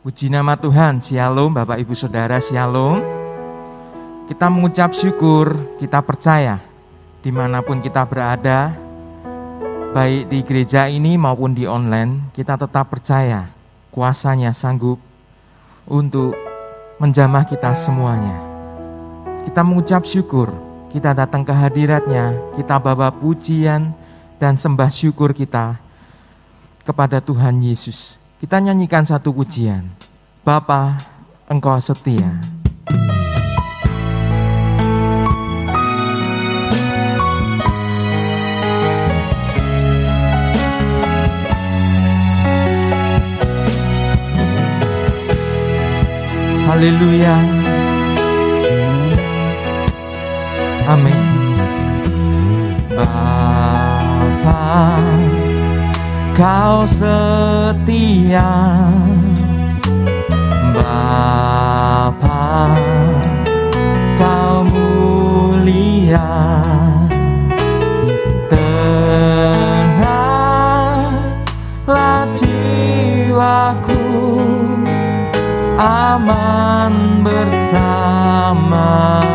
Puji nama Tuhan, Shalom Bapak Ibu Saudara, Shalom. Kita mengucap syukur, kita percaya dimanapun kita berada, baik di gereja ini maupun di online, kita tetap percaya kuasanya sanggup untuk menjamah kita semuanya. Kita mengucap syukur, kita datang ke hadiratnya, kita bawa pujian dan sembah syukur kita kepada Tuhan Yesus. Kita nyanyikan satu pujian. Bapa, Engkau setia. Haleluya. Amin. Bapa, Kau setia, Bapa, Kau mulia, tenanglah jiwaku, aman bersamamu.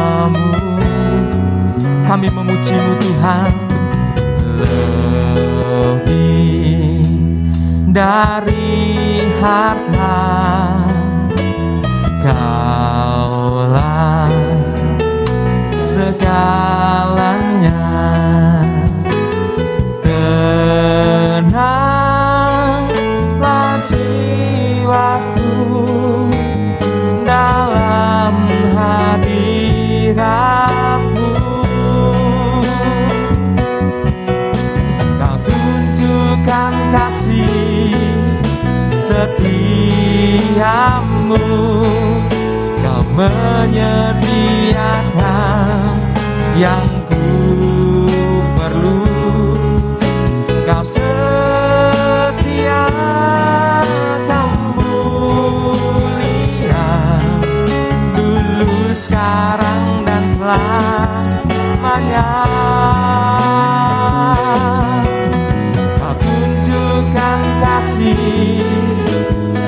Kami memuji-Mu Tuhan, lebih dari harta, Kaulah segalanya. Tenanglah jiwaku dalam hadirat-Mu. Kau tunjukkan kasih setiamu, Kau menyediakan yang ku perlu. Kau setia, Kau mulia, dulu, sekarang, dan selamanya. Kau tunjukkan kasih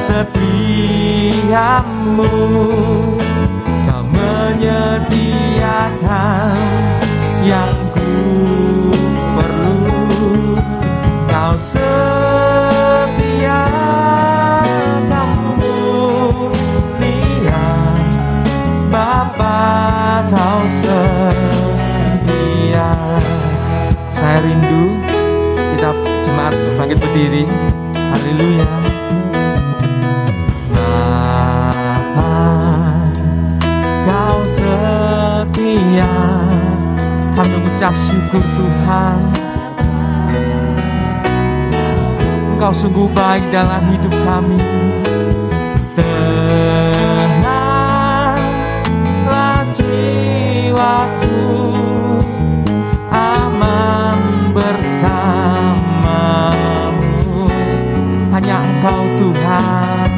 setiamu, Kau menyediakan yang ku perlu. Kau setia, Kau mulia, Bapa, Kau setia. Saya rindu kita jemaat bangkit berdiri. Haleluya. Kau setia, kami mengucap syukur Tuhan. Engkau sungguh baik dalam hidup kami. Tenanglah jiwaku, aman bersamamu. Hanya Engkau Tuhan,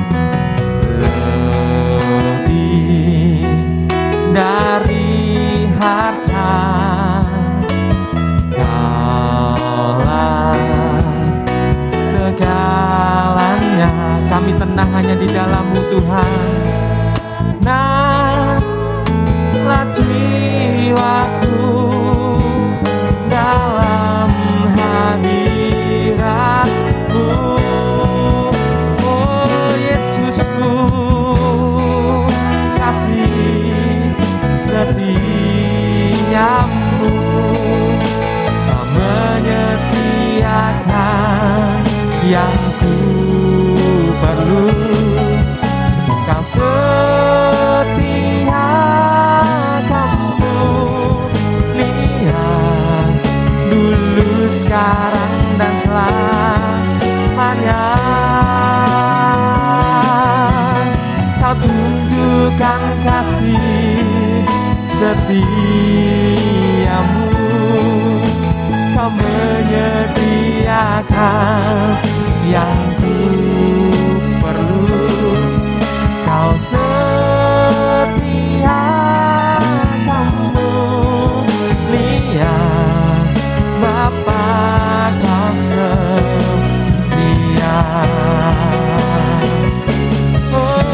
dari harta, Kaulah segalanya. Kami tenang hanya di dalam-Mu Tuhan. Tenanglah jiwaku dalam hadirat-Mu. Oh Yesusku, kasih setiamu, Kau menyediakan yang ku perlu. Kau setia, Kau mulia, dulu, sekarang, dan selamanya. Kau tunjukkan kasih setiamu, Kau menyediakan yang ku perlu. Kau setia, Kau mulia, Bapa, Kau setia. Oh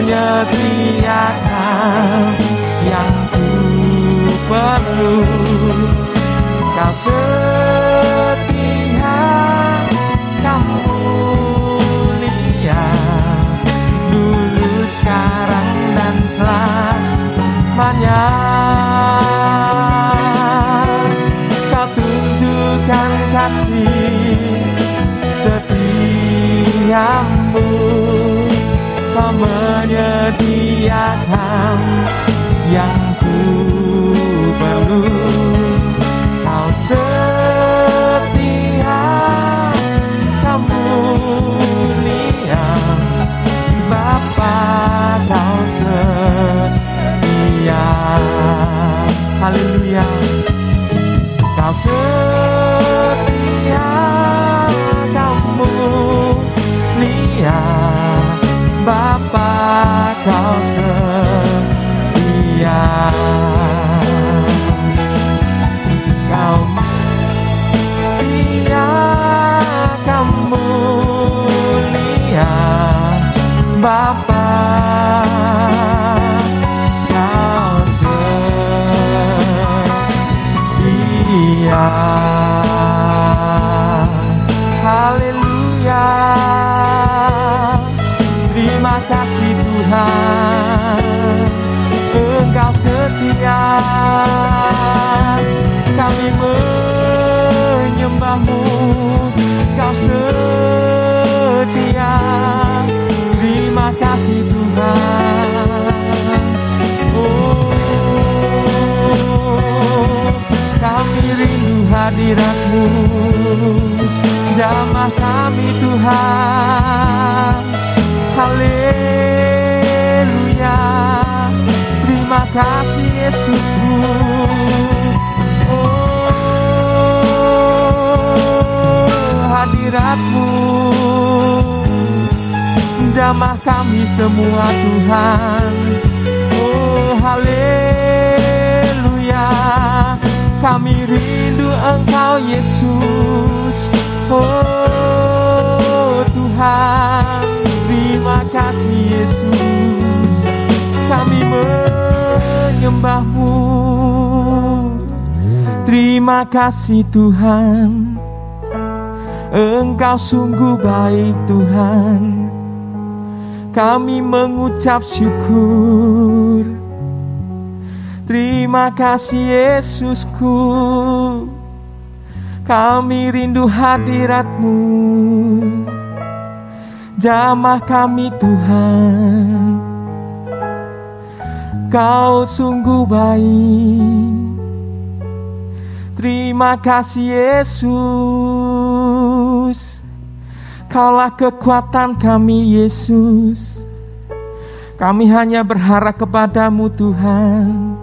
menyediakan yang ku perlu. Kau setia, Kau mulia, dulu, sekarang, dan selamanya. Kau tunjukkan kasih setiamu, Kau menyediakan yang ku perlu. Kau setia, Kau mulia, Bapa, Kau setia. Haleluya. Kau setia, Kau mulia, Bapa, Kau setia. Kau setia, Kau mulia, Bapa, Kau setia. Haleluya. Terima kasih Tuhan, Engkau setia. Kami menyembah-Mu, Kau setia. Terima kasih Tuhan. Oh, kami rindu hadirat-Mu, jamah kami Tuhan. Haleluya. Terima kasih Yesusku. Oh, hadirat-Mu jamah kami semua Tuhan. Oh, haleluya. Kami rindu Engkau Yesus. Oh Tuhan, terima kasih Yesus. Kami menyembah-Mu. Terima kasih Tuhan, Engkau sungguh baik Tuhan. Kami mengucap syukur. Terima kasih Yesusku. Kami rindu hadirat-Mu, jamah kami Tuhan. Kau sungguh baik. Terima kasih Yesus. Kaulah kekuatan kami Yesus. Kami hanya berharap kepadamu Tuhan.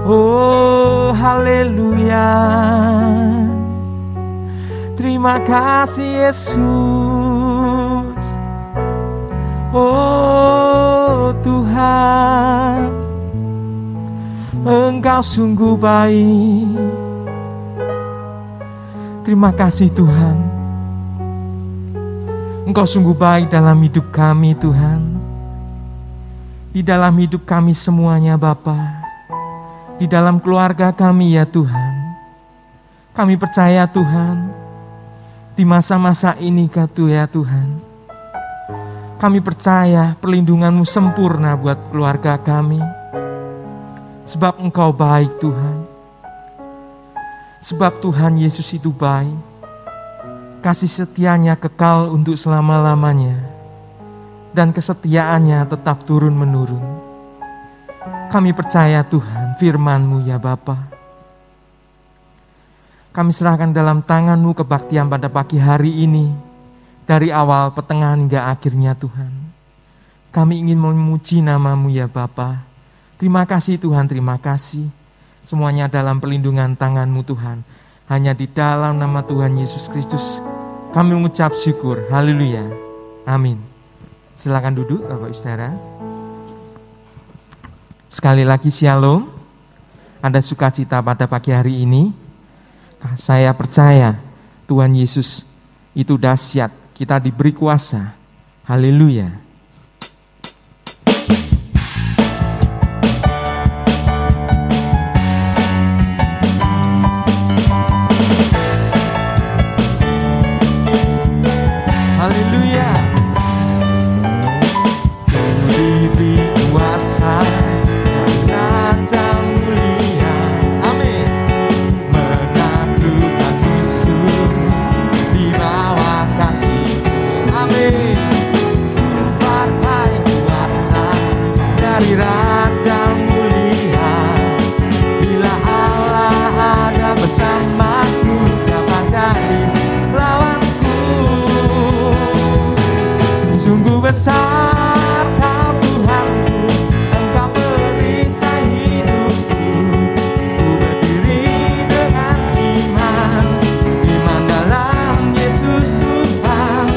Oh haleluya. Terima kasih Yesus. Oh Tuhan, Engkau sungguh baik. Terima kasih Tuhan, Engkau sungguh baik dalam hidup kami Tuhan. Di dalam hidup kami semuanya Bapa. Di dalam keluarga kami ya Tuhan. Kami percaya Tuhan, di masa-masa ini ya Tuhan, kami percaya perlindungan-Mu sempurna buat keluarga kami. Sebab Engkau baik Tuhan. Sebab Tuhan Yesus itu baik. Kasih setianya kekal untuk selama-lamanya. Dan kesetiaannya tetap turun-menurun. Kami percaya Tuhan firman-Mu ya Bapa. Kami serahkan dalam tangan-Mu kebaktian pada pagi hari ini. Dari awal, pertengahan hingga akhirnya Tuhan. Kami ingin memuji nama-Mu ya Bapa. Terima kasih Tuhan, terima kasih. Semuanya dalam perlindungan tangan-Mu Tuhan. Hanya di dalam nama Tuhan Yesus Kristus kami mengucap syukur. Haleluya. Amin. Silakan duduk Bapak Saudara. Sekali lagi shalom. Ada sukacita pada pagi hari ini. Saya percaya Tuhan Yesus itu dahsyat. Kita diberi kuasa. Haleluya. dari Raja mulia. Bila Allah ada bersamaku, siapa jadi lawanku? Sungguh besar Kau Tuhanku, Engkau perisai hidupku. Ku berdiri dengan iman, iman dalam Yesus Tuhan.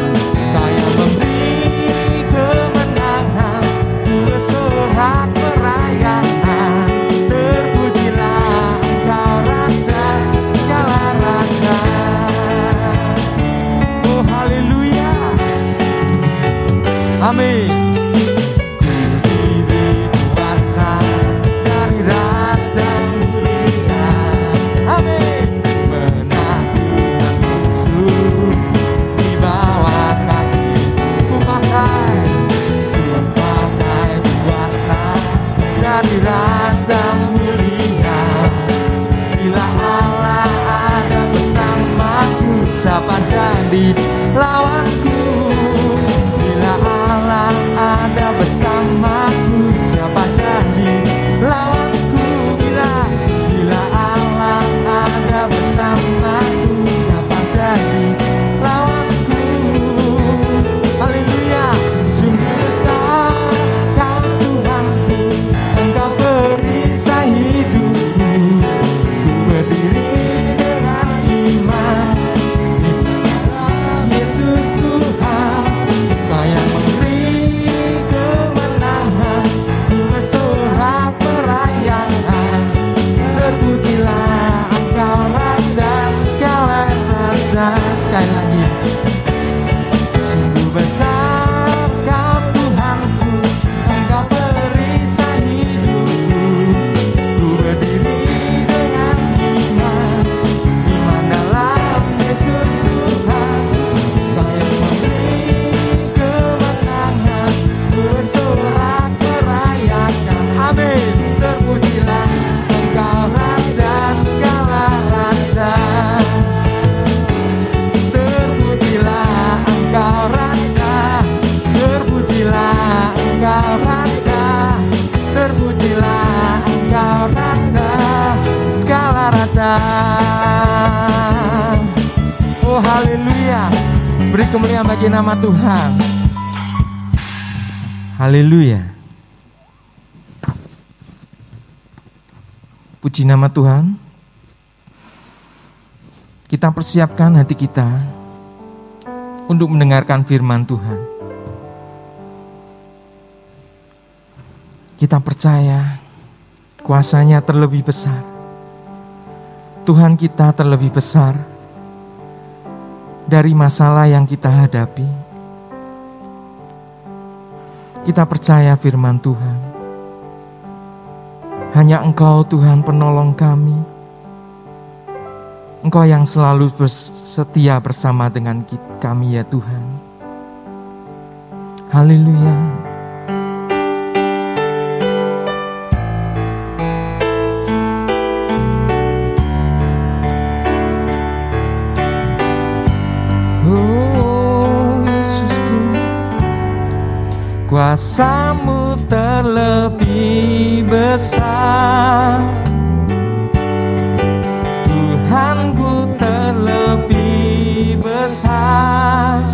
Kau yang memberi kemenangan, ku bersorak merayakan. Terpujilah Engkau Raja segala raja. Oh haleluya, amin. Ku diberi kuasa dari Raja mulia, amin. Menaklukkan musuh di bawah kakiku. Ku pakai kuasa dari Raja mulia. Bila Allah ada bersamaku, siapa jadi lawanku? Bila Allah ada bersamaku, siapa jadi lawanku? Bila Allah ada bersamaku, siapa jadi lawanku? Haleluya. Sungguh besar Kau Tuhanku, Engkau perisai hidupku. Ku berdiri dengan iman, Yesus Tuhan. Kau yang memberi kemenangan, ku bersorak merayakan. Terpujilah Engkau Raja segala raja. Sekali lagi. Sungguh besar Kau Tuhanku, Engkau perisai hidupku. Ku berdiri dengan iman, iman dalam Yesus Tuhan. Kau yang memberi kemenangan, ku bersorak merayakan. Amin. Terpujilah Engkau Raja segala raja. Terpujilah Engkau Raja, terpujilah Engkau Raja, terpujilah Engkau Raja segala raja. Oh haleluya, beri kemuliaan bagi nama Tuhan. Haleluya. Puji nama Tuhan. Kita persiapkan hati kita untuk mendengarkan firman Tuhan. Kita percaya kuasa-Nya terlebih besar. Tuhan kita terlebih besar dari masalah yang kita hadapi. Kita percaya firman Tuhan. Hanya Engkau Tuhan penolong kami. Engkau yang selalu setia bersama dengan kami ya Tuhan. Haleluya. Oh Yesusku, kuasa-Mu terlebih besar. Tuhanku terlebih besar.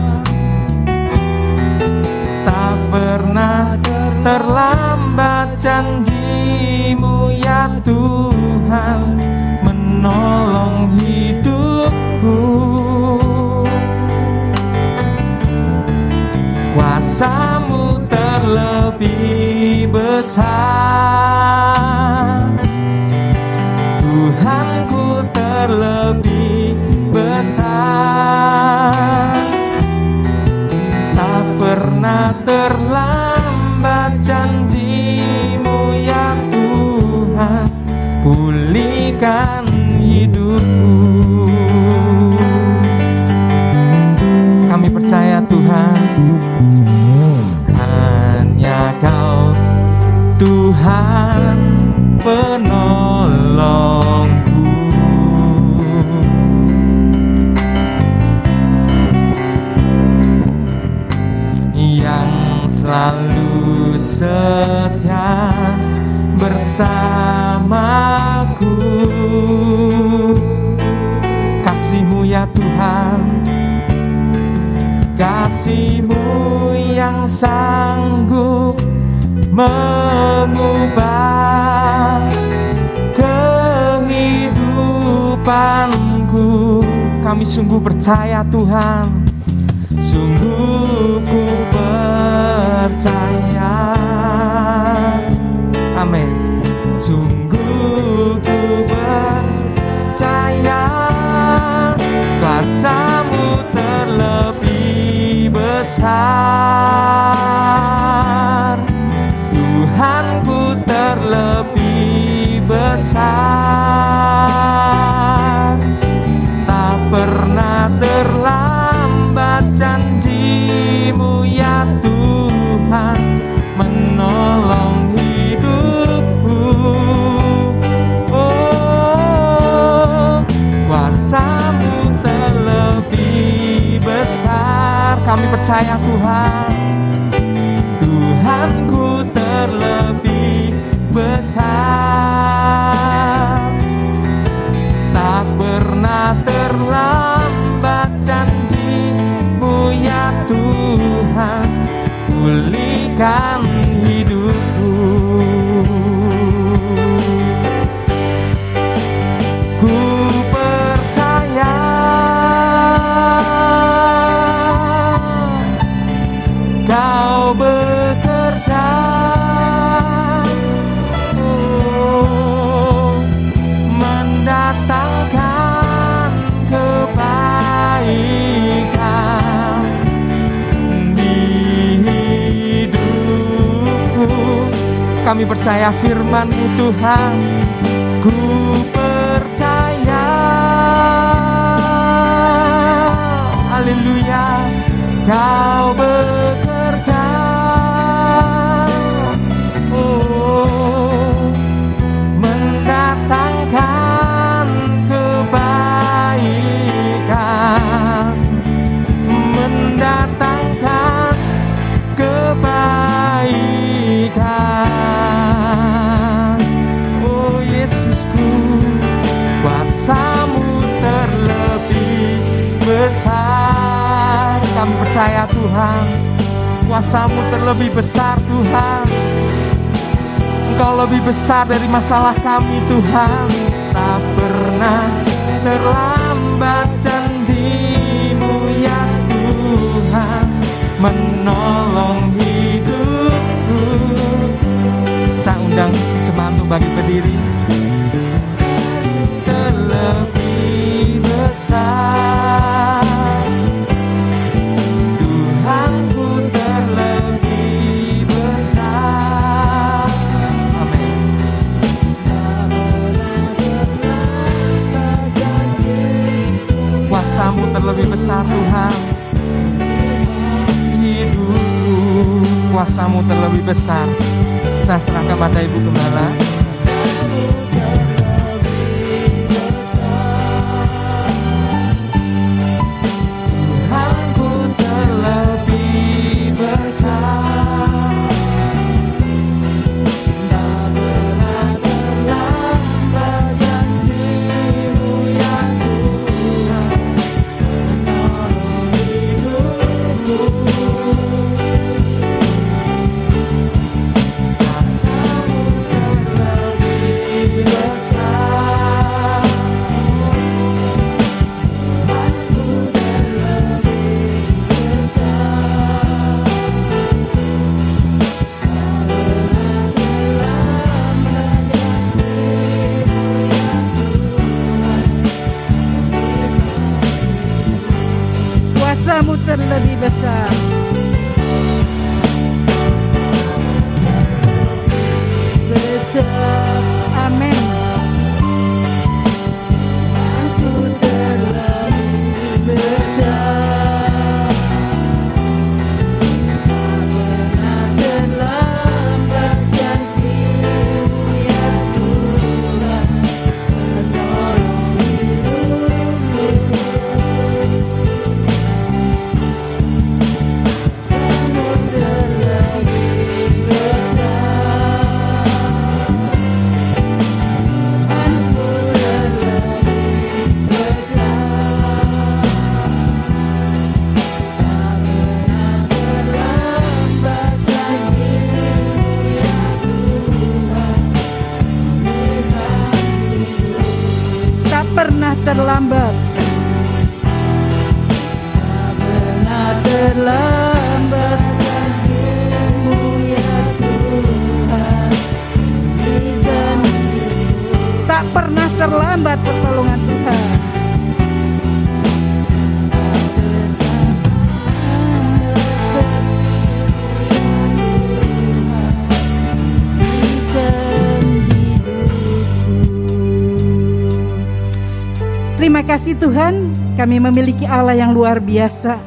Tak pernah terlambat janji-Mu ya Tuhan, menolong hidupku. Kuasa-Mu terlebih besar. Tuhanku terlebih besar. Tak pernah terlambat janji-Mu ya Tuhan, pulihkan hidupku. Kami percaya Tuhan, hanya Kau Tuhan penolongku. Yang selalu setia bersamaku. Kasih-Mu ya Tuhan, kasih-Mu yang sanggup mengubah kehidupanku. Kami sungguh percaya Tuhan, sungguh ku percaya. Amin. Sungguh ku percaya, kuasa-Mu terlebih besar, Tuhanku terlebih besar. Tak pernah terlambat janji-Mu ya Tuhan, menolong hidupku. Oh, kuasa-Mu terlebih besar. Kami percaya Tuhan, Tuhanku terlebih besar. Tak pernah terlambat janji-Mu ya Tuhan, pulihkan hidupku. Ku percaya Kau bekerja, mendatangkan kebaikan di hidupku. Kami percaya firman-Mu Tuhan, ku percaya. Haleluya, Kau bekerja, oh, mendatangkan kebaikan, mendatangkan kebaikan. Oh Yesusku, kuasa-Mu terlebih besar. Kami percaya Tuhan, kuasa-Mu terlebih besar Tuhan. Engkau lebih besar dari masalah kami Tuhan. Tak pernah terlambat janji-Mu ya Tuhan, menolong hidupku. Saya undang jemaat untuk bagi berdiri. Terlebih besar, Tuhanku terlebih besar. Amin. Kuasa-Mu terlebih besar Tuhan. Hidupku, kuasa-Mu terlebih besar. Saya serahkan pada Ibu Gembala. terlambat. Tak pernah terlambat bagimu ya Tuhan. Tak pernah terlambat pertolongan Tuhan. Terima kasih Tuhan, kami memiliki Allah yang luar biasa,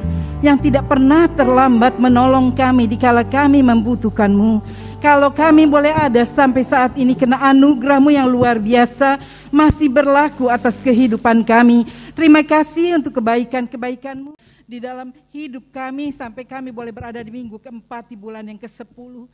yang tidak pernah terlambat menolong kami dikala kami membutuhkan-Mu. Kalau kami boleh ada sampai saat ini kena anugerah-Mu yang luar biasa, masih berlaku atas kehidupan kami. Terima kasih untuk kebaikan-kebaikan-Mu di dalam hidup kami, sampai kami boleh berada di minggu keempat di bulan yang ke-10.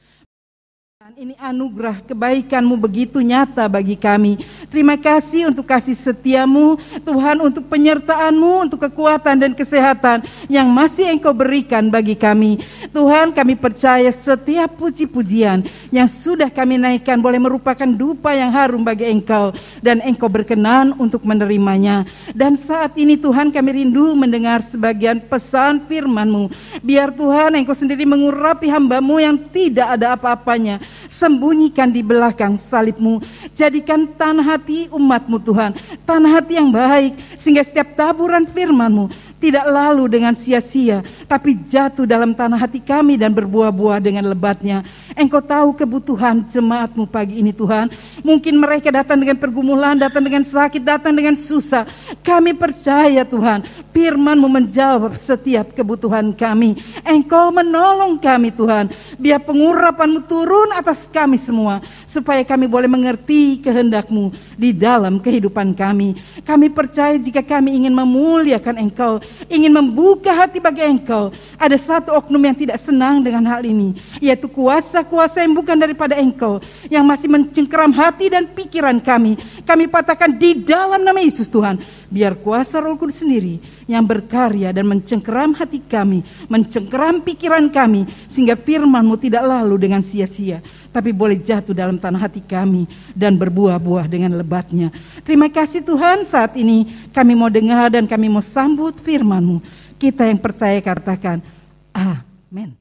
Ini anugerah kebaikan-Mu begitu nyata bagi kami. Terima kasih untuk kasih setia-Mu, Tuhan, untuk penyertaan-Mu, untuk kekuatan dan kesehatan yang masih Engkau berikan bagi kami. Tuhan, kami percaya setiap puji-pujian yang sudah kami naikkan boleh merupakan dupa yang harum bagi Engkau, dan Engkau berkenan untuk menerimanya. Dan saat ini Tuhan, kami rindu mendengar sebagian pesan firman-Mu. Biar Tuhan, Engkau sendiri mengurapi hamba-Mu yang tidak ada apa-apanya. Sembunyikan di belakang salib-Mu. Jadikan tanah hati umat-Mu Tuhan, tanah hati yang baik, sehingga setiap taburan firman-Mu tidak lalu dengan sia-sia, tapi jatuh dalam tanah hati kami dan berbuah-buah dengan lebatnya. Engkau tahu kebutuhan jemaat-Mu pagi ini Tuhan. Mungkin mereka datang dengan pergumulan, datang dengan sakit, datang dengan susah. Kami percaya Tuhan, firman-Mu menjawab setiap kebutuhan kami. Engkau menolong kami Tuhan. Biar pengurapan-Mu turun atas kami semua, supaya kami boleh mengerti kehendak-Mu di dalam kehidupan kami. Kami percaya jika kami ingin memuliakan Engkau, ingin membuka hati bagi Engkau, ada satu oknum yang tidak senang dengan hal ini, yaitu kuasa-kuasa yang bukan daripada Engkau, yang masih mencengkeram hati dan pikiran kami. Kami patahkan di dalam nama Yesus Tuhan. Biar kuasa Roh Kudus sendiri yang berkarya dan mencengkeram hati kami, mencengkeram pikiran kami, sehingga firman-Mu tidak lalu dengan sia-sia, tapi boleh jatuh dalam tanah hati kami dan berbuah-buah dengan lebatnya. Terima kasih Tuhan, saat ini kami mau dengar dan kami mau sambut firman-Mu. Kita yang percaya katakan amin.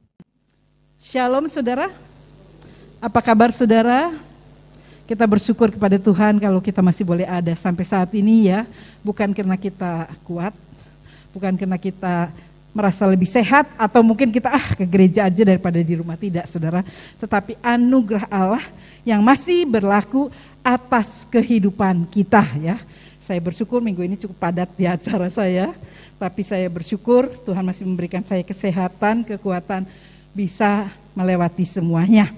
Shalom saudara. Apa kabar saudara? Kita bersyukur kepada Tuhan kalau kita masih boleh ada sampai saat ini ya. Bukan karena kita kuat, bukan karena kita merasa lebih sehat, atau mungkin kita ke gereja aja daripada di rumah. Tidak saudara, tetapi anugerah Allah yang masih berlaku atas kehidupan kita ya. Saya bersyukur minggu ini cukup padat di acara saya, tapi saya bersyukur Tuhan masih memberikan saya kesehatan, kekuatan bisa melewati semuanya.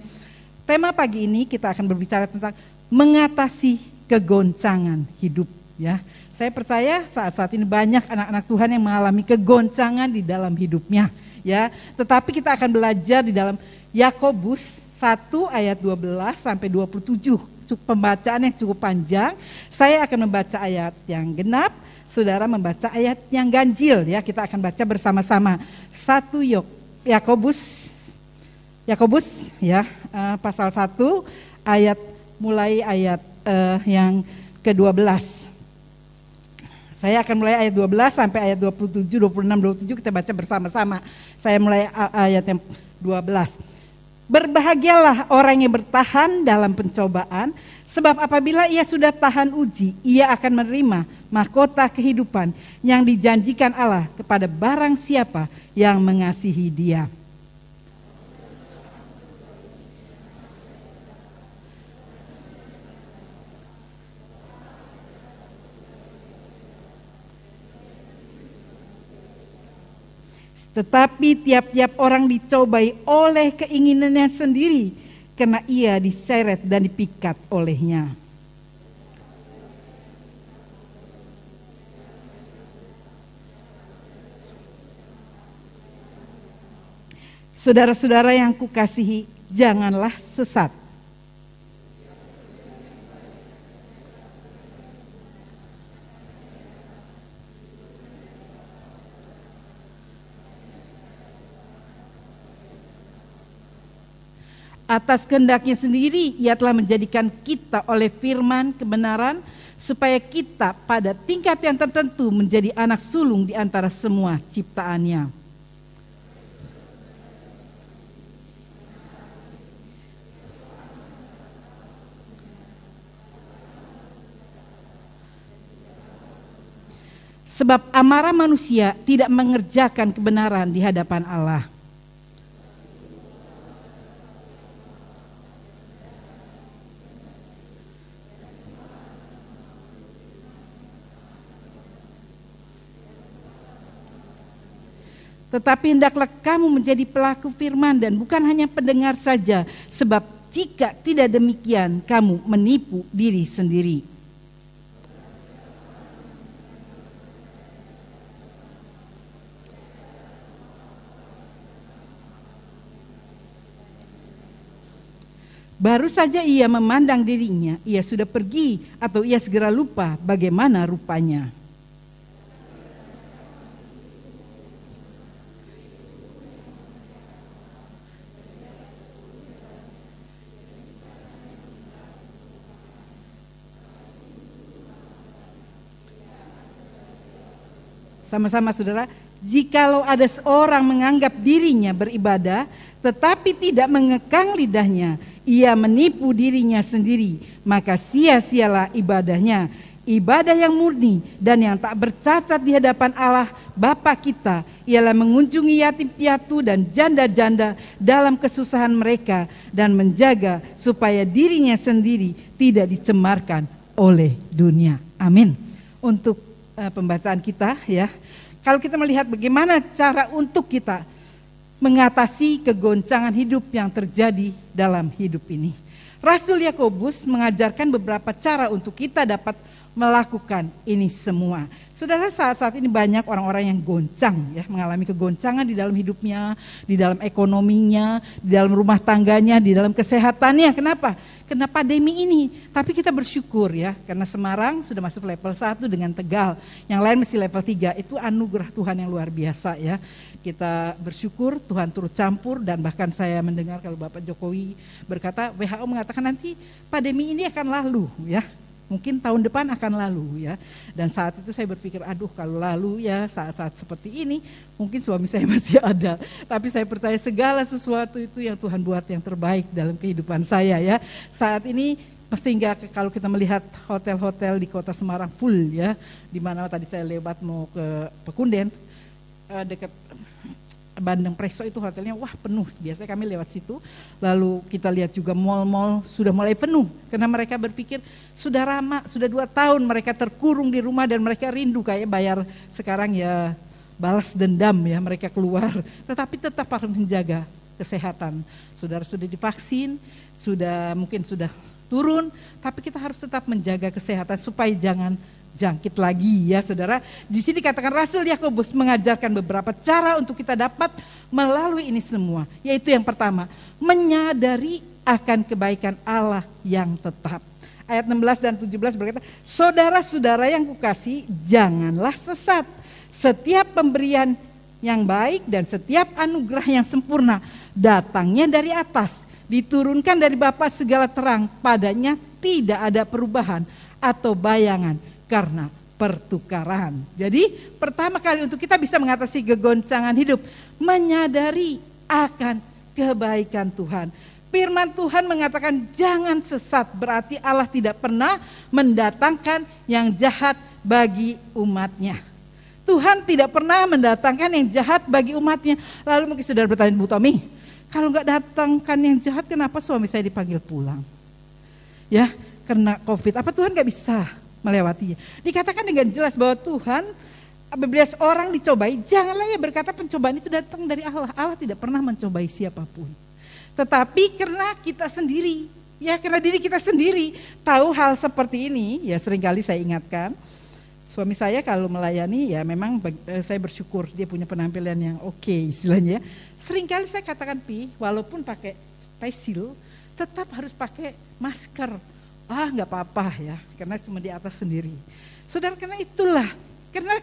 Tema pagi ini kita akan berbicara tentang mengatasi kegoncangan hidup ya. Saya percaya saat-saat ini banyak anak-anak Tuhan yang mengalami kegoncangan di dalam hidupnya ya. Tetapi kita akan belajar di dalam Yakobus 1 ayat 12 sampai 27. Pembacaan yang cukup panjang. Saya akan membaca ayat yang genap, saudara membaca ayat yang ganjil ya. Kita akan baca bersama-sama. 1 Yakobus ya, pasal 1 ayat mulai ayat yang ke-12. Saya akan mulai ayat 12 sampai ayat 27, 26, 27 kita baca bersama-sama. Saya mulai ayat yang 12. Berbahagialah orang yang bertahan dalam pencobaan, sebab apabila ia sudah tahan uji, ia akan menerima mahkota kehidupan yang dijanjikan Allah kepada barang siapa yang mengasihi Dia. Tetapi tiap-tiap orang dicobai oleh keinginannya sendiri, karena ia diseret dan dipikat olehnya. Saudara-saudara yang kukasihi, janganlah sesat. Atas kehendaknya sendiri ia telah menjadikan kita oleh firman kebenaran supaya kita pada tingkat yang tertentu menjadi anak sulung di antara semua ciptaannya. Sebab amarah manusia tidak mengerjakan kebenaran di hadapan Allah. Tetapi hendaklah kamu menjadi pelaku firman dan bukan hanya pendengar saja, sebab jika tidak demikian kamu menipu diri sendiri. Baru saja ia memandang dirinya, ia sudah pergi atau ia segera lupa bagaimana rupanya. Sama-sama saudara, jikalau ada seorang menganggap dirinya beribadah, tetapi tidak mengekang lidahnya, ia menipu dirinya sendiri, maka sia-sialah ibadahnya. Ibadah yang murni dan yang tak bercacat di hadapan Allah Bapa kita ialah mengunjungi yatim piatu dan janda-janda dalam kesusahan mereka dan menjaga supaya dirinya sendiri tidak dicemarkan oleh dunia. Amin. Untuk pembacaan kita ya. Kalau kita melihat bagaimana cara untuk kita mengatasi kegoncangan hidup yang terjadi dalam hidup ini. Rasul Yakobus mengajarkan beberapa cara untuk kita dapat melakukan ini semua. Saudara, saat ini banyak orang-orang yang goncang ya, mengalami kegoncangan di dalam hidupnya, di dalam ekonominya, di dalam rumah tangganya, di dalam kesehatannya. Kenapa? Karena pandemi ini. Tapi kita bersyukur ya, karena Semarang sudah masuk level 1 dengan Tegal. Yang lain masih level 3, itu anugerah Tuhan yang luar biasa ya. Kita bersyukur Tuhan turut campur dan bahkan saya mendengar kalau Bapak Jokowi berkata WHO mengatakan nanti pandemi ini akan lalu ya. Mungkin tahun depan akan lalu ya. Dan saat itu saya berpikir aduh kalau lalu ya saat-saat seperti ini mungkin suami saya masih ada. Tapi saya percaya segala sesuatu itu yang Tuhan buat yang terbaik dalam kehidupan saya ya. Saat ini sehingga kalau kita melihat hotel-hotel di kota Semarang full ya. Dimana tadi saya lewat mau ke Pekunden dekat Bandeng Presto itu hotelnya wah penuh, biasanya kami lewat situ. Lalu kita lihat juga mal-mal sudah mulai penuh karena mereka berpikir sudah lama, sudah 2 tahun mereka terkurung di rumah dan mereka rindu kayak bayar sekarang ya balas dendam ya mereka keluar. Tetapi tetap harus menjaga kesehatan. Saudara sudah divaksin, mungkin sudah turun, tapi kita harus tetap menjaga kesehatan supaya jangan jangkit lagi ya saudara. Di sini katakan Rasul Yakobus mengajarkan beberapa cara untuk kita dapat melalui ini semua. Yaitu yang pertama, menyadari akan kebaikan Allah yang tetap. Ayat 16 dan 17 berkata, saudara-saudara yang kukasihi, janganlah sesat. Setiap pemberian yang baik dan setiap anugerah yang sempurna datangnya dari atas, diturunkan dari Bapa segala terang, padanya tidak ada perubahan atau bayangan karena pertukaran. Jadi pertama kali untuk kita bisa mengatasi kegoncangan hidup, menyadari akan kebaikan Tuhan. Firman Tuhan mengatakan jangan sesat, berarti Allah tidak pernah mendatangkan yang jahat bagi umatnya. Tuhan tidak pernah mendatangkan yang jahat bagi umatnya. Lalu mungkin saudara bertanya, Bu Tommy, kalau nggak datangkan yang jahat kenapa suami saya dipanggil pulang? Ya, karena COVID, apa Tuhan nggak bisa melewatinya? Dikatakan dengan jelas bahwa Tuhan apabila seorang dicobai, janganlah ya berkata pencobaan itu datang dari Allah. Allah tidak pernah mencobai siapapun. Tetapi karena kita sendiri, ya karena diri kita sendiri tahu hal seperti ini, ya seringkali saya ingatkan, suami saya kalau melayani ya memang saya bersyukur dia punya penampilan yang oke istilahnya. Seringkali saya katakan walaupun pakai face shield, tetap harus pakai masker. Nggak apa-apa ya, karena cuma di atas sendiri. Saudara, karena itulah, karena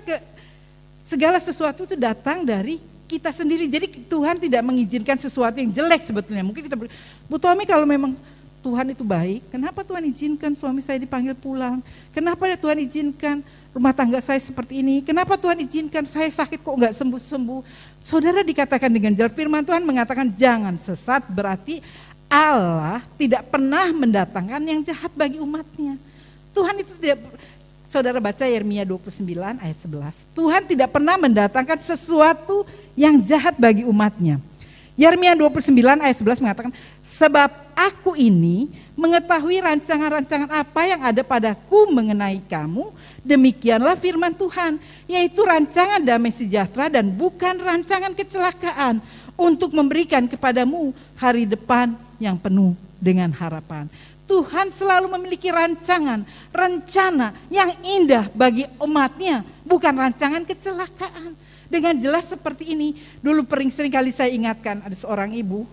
segala sesuatu itu datang dari kita sendiri. Jadi Tuhan tidak mengizinkan sesuatu yang jelek sebetulnya. Mungkin kita Bu Tommy, kalau memang Tuhan itu baik, kenapa Tuhan izinkan suami saya dipanggil pulang? Kenapa Tuhan izinkan rumah tangga saya seperti ini? Kenapa Tuhan izinkan saya sakit kok nggak sembuh-sembuh? Saudara, dikatakan dengan jelas, firman Tuhan mengatakan jangan sesat, berarti Allah tidak pernah mendatangkan yang jahat bagi umatnya. Tuhan itu tidak, saudara baca Yeremia 29 ayat 11. Tuhan tidak pernah mendatangkan sesuatu yang jahat bagi umatnya. Yeremia 29 ayat 11 mengatakan, sebab aku ini mengetahui rancangan-rancangan apa yang ada padaku mengenai kamu, demikianlah firman Tuhan, yaitu rancangan damai sejahtera dan bukan rancangan kecelakaan, untuk memberikan kepadamu hari depan yang penuh dengan harapan. Tuhan selalu memiliki rancangan, rencana yang indah bagi umatnya, bukan rancangan kecelakaan. Dengan jelas seperti ini, dulu sering kali saya ingatkan, ada seorang ibu,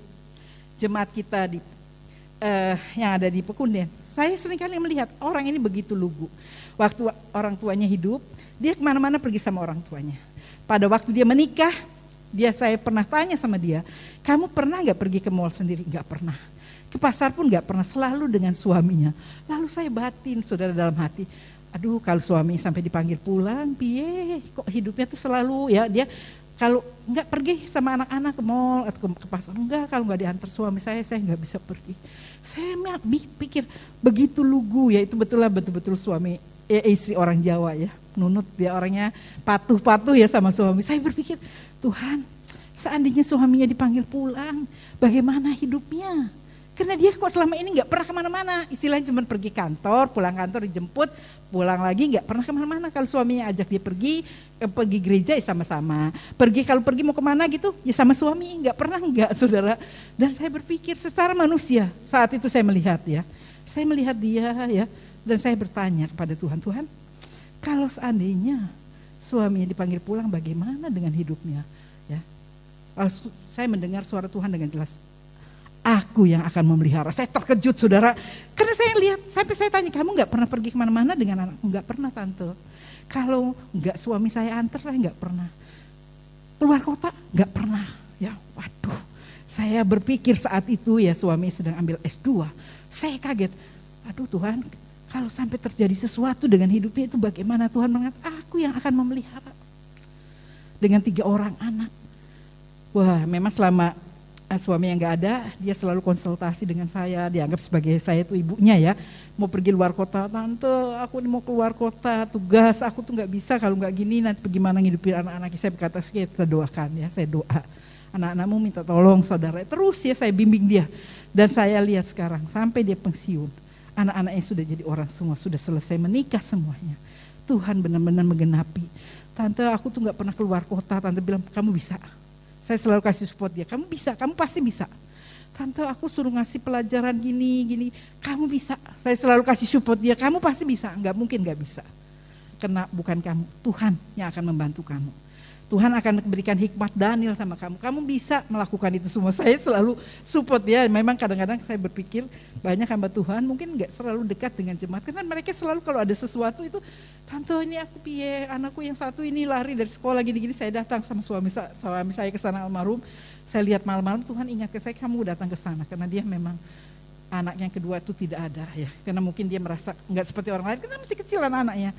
jemaat kita yang ada di Pekunden. Saya sering kali melihat orang ini begitu lugu. Waktu orang tuanya hidup, dia kemana-mana pergi sama orang tuanya. Pada waktu dia menikah, saya pernah tanya sama dia, kamu pernah gak pergi ke mall sendiri? Gak pernah. Ke pasar pun gak pernah, selalu dengan suaminya. Lalu saya batin, saudara, dalam hati, aduh kalau suami sampai dipanggil pulang, piye, kok hidupnya tuh selalu ya, dia kalau gak pergi sama anak-anak ke mall atau ke pasar, enggak, kalau gak diantar suami saya gak bisa pergi. Saya pikir begitu lugu ya, itu betul-betul suami, istri orang Jawa ya, nunut, dia orangnya patuh-patuh ya sama suami. Saya berpikir, Tuhan, seandainya suaminya dipanggil pulang, bagaimana hidupnya? Karena dia kok selama ini gak pernah kemana-mana, istilahnya cuma pergi kantor, pulang kantor dijemput, pulang lagi gak pernah kemana-mana. Kalau suaminya ajak dia pergi gereja ya sama-sama, kalau pergi mau kemana gitu ya sama suami, gak pernah enggak, saudara. Dan saya berpikir secara manusia, saat itu saya melihat dia ya, dan saya bertanya kepada Tuhan, Tuhan, kalau seandainya suaminya dipanggil pulang, bagaimana dengan hidupnya? Ya, saya mendengar suara Tuhan dengan jelas. Aku yang akan memelihara. Saya terkejut, saudara, karena saya lihat, sampai saya tanya, kamu nggak pernah pergi kemana-mana dengan anakmu? Nggak pernah, tante. Kalau nggak suami saya antar, saya nggak pernah. Keluar kota, nggak pernah. Ya, waduh. Saya berpikir saat itu ya, suami sedang ambil S2. Saya kaget. Aduh Tuhan, kalau sampai terjadi sesuatu dengan hidupnya itu bagaimana? Tuhan mengatakan, aku yang akan memelihara. Dengan 3 orang anak. Wah, memang selama suami yang gak ada, dia selalu konsultasi dengan saya, dianggap sebagai saya itu ibunya ya. Mau pergi luar kota, tante aku mau keluar kota, tugas aku tuh gak bisa kalau gak gini, nanti bagaimana ngidupin anak-anak. Saya berkata, kita doakan ya, saya doa. Anak-anakmu minta tolong saudara, terus ya saya bimbing dia. Dan saya lihat sekarang, sampai dia pensiun, anak-anaknya sudah jadi orang semua, sudah selesai menikah semuanya. Tuhan benar-benar menggenapi. Tante aku tuh gak pernah keluar kota, tante bilang kamu bisa. Saya selalu kasih support dia, kamu bisa, kamu pasti bisa. Tante aku suruh ngasih pelajaran gini, kamu bisa. Saya selalu kasih support dia, kamu pasti bisa. Enggak mungkin enggak bisa. Karena bukan kamu, Tuhan yang akan membantu kamu. Tuhan akan berikan hikmat Daniel sama kamu. Kamu bisa melakukan itu semua. Saya selalu support dia. Memang kadang-kadang saya berpikir banyak hamba Tuhan mungkin enggak selalu dekat dengan jemaat. Karena mereka selalu kalau ada sesuatu itu, tante ini aku piye, anakku yang satu ini lari dari sekolah gini-gini, saya datang sama suami saya ke sana almarhum. Saya lihat malam-malam Tuhan ingat ke saya, kamu datang ke sana. Karena dia memang anak yang kedua itu tidak ada ya. Karena mungkin dia merasa enggak seperti orang lain, karena masih kecil anaknya.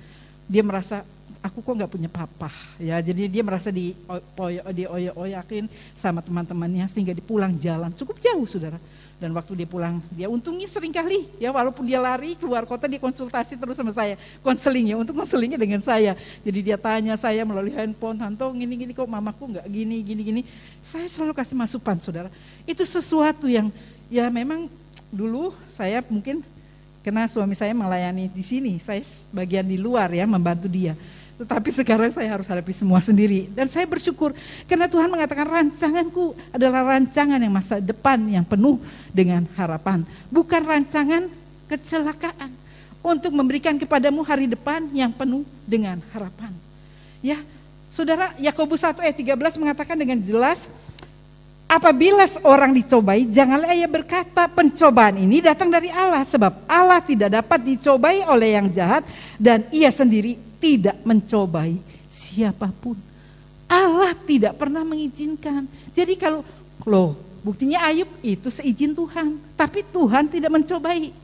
Dia merasa aku kok nggak punya papa ya, jadi dia merasa dioyak-oyakin sama teman-temannya sehingga dia pulang jalan cukup jauh, saudara. Dan waktu dia pulang, dia untungnya sering kali ya, walaupun dia lari keluar kota, dia konsultasi terus sama saya, konselingnya untuk konselingnya dengan saya. Jadi dia tanya saya melalui handphone, tante gini-gini kok mamaku nggak gini. Saya selalu kasih masukan, saudara. Itu sesuatu yang ya memang dulu saya mungkin karena suami saya melayani di sini, saya bagian di luar ya membantu dia. Tetapi sekarang saya harus hadapi semua sendiri. Dan saya bersyukur karena Tuhan mengatakan rancanganku adalah rancangan yang masa depan yang penuh dengan harapan. Bukan rancangan kecelakaan. Untuk memberikan kepadamu hari depan yang penuh dengan harapan. Ya, saudara, Yakobus 1 ayat 13 mengatakan dengan jelas, apabila seorang dicobai, janganlah ia berkata pencobaan ini datang dari Allah. Sebab Allah tidak dapat dicobai oleh yang jahat dan ia sendiri tidak mencobai siapapun. Allah tidak pernah mengizinkan. Jadi kalau buktinya Ayub itu seizin Tuhan, tapi Tuhan tidak mencobai.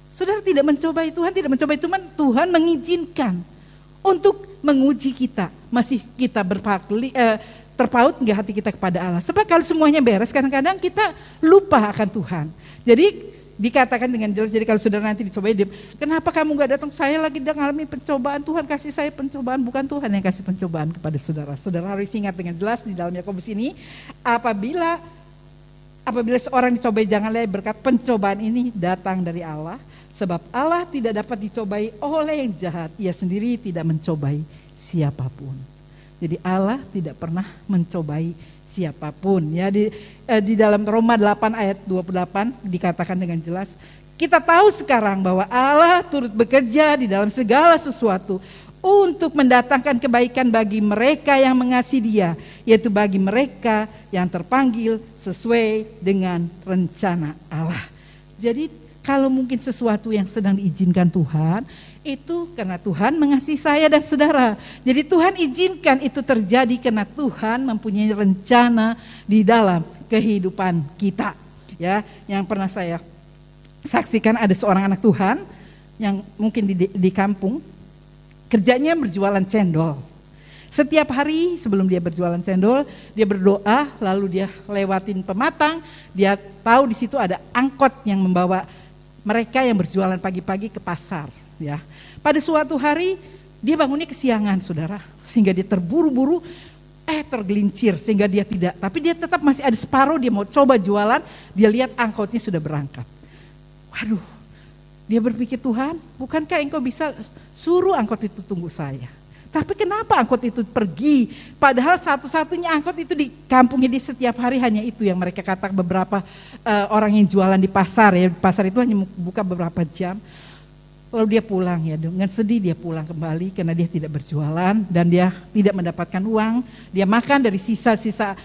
Saudara tidak mencobai, Tuhan tidak mencobai, cuman Tuhan mengizinkan untuk menguji kita. Masih kita terpaut nggak hati kita kepada Allah? Sebab kalau semuanya beres, kadang-kadang kita lupa akan Tuhan. Jadi dikatakan dengan jelas, jadi kalau saudara nanti dicobai, kenapa kamu gak datang? Saya lagi mengalami pencobaan, Tuhan kasih saya pencobaan, bukan Tuhan yang kasih pencobaan kepada saudara. Saudara harus ingat dengan jelas di dalam Yakobus ini, apabila seorang dicobai, janganlah berkata pencobaan ini datang dari Allah, sebab Allah tidak dapat dicobai oleh yang jahat, Ia sendiri tidak mencobai siapapun. Jadi Allah tidak pernah mencobai siapapun. Ya, di dalam Roma 8 ayat 28 dikatakan dengan jelas, kita tahu sekarang bahwa Allah turut bekerja di dalam segala sesuatu untuk mendatangkan kebaikan bagi mereka yang mengasihi Dia, yaitu bagi mereka yang terpanggil sesuai dengan rencana Allah. Jadi kalau mungkin sesuatu yang sedang diizinkan Tuhan, itu karena Tuhan mengasihi saya dan saudara. Jadi Tuhan izinkan itu terjadi karena Tuhan mempunyai rencana di dalam kehidupan kita. Ya, yang pernah saya saksikan, ada seorang anak Tuhan yang mungkin di kampung, kerjanya berjualan cendol. Setiap hari sebelum dia berjualan cendol, dia berdoa, lalu dia lewatin pematang, dia tahu di situ ada angkot yang membawa mereka yang berjualan pagi-pagi ke pasar. Ya, pada suatu hari dia bangunnya kesiangan, saudara, sehingga dia terburu-buru, tergelincir sehingga dia tidak. Tapi dia tetap masih ada separuh, dia mau coba jualan, dia lihat angkotnya sudah berangkat. Waduh, dia berpikir, Tuhan, bukankah Engkau bisa suruh angkot itu tunggu saya? Tapi kenapa angkot itu pergi? Padahal satu-satunya angkot itu di kampungnya dia setiap hari hanya itu yang mereka katakan beberapa orang yang jualan di pasar. Ya, pasar itu hanya buka beberapa jam. Lalu dia pulang, ya, dengan sedih dia pulang kembali karena dia tidak berjualan dan dia tidak mendapatkan uang. Dia makan dari sisa-sisa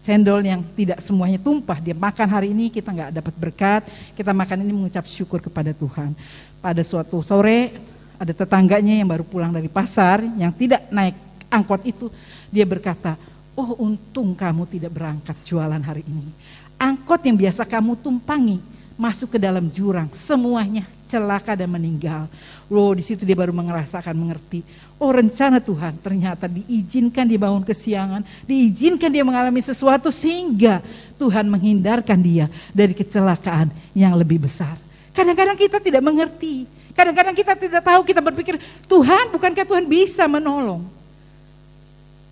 cendol yang tidak semuanya tumpah. Dia makan hari ini, kita nggak dapat berkat, kita makan ini mengucap syukur kepada Tuhan. Pada suatu sore ada tetangganya yang baru pulang dari pasar yang tidak naik angkot itu, dia berkata, oh untung kamu tidak berangkat jualan hari ini. Angkot yang biasa kamu tumpangi masuk ke dalam jurang, semuanya celaka dan meninggal. Loh, di situ dia baru mengerti. Oh, rencana Tuhan ternyata diizinkan dia bangun kesiangan, diizinkan dia mengalami sesuatu sehingga Tuhan menghindarkan dia dari kecelakaan yang lebih besar. Kadang-kadang kita tidak mengerti, kadang-kadang kita tidak tahu, kita berpikir, Tuhan, bukankah Tuhan bisa menolong?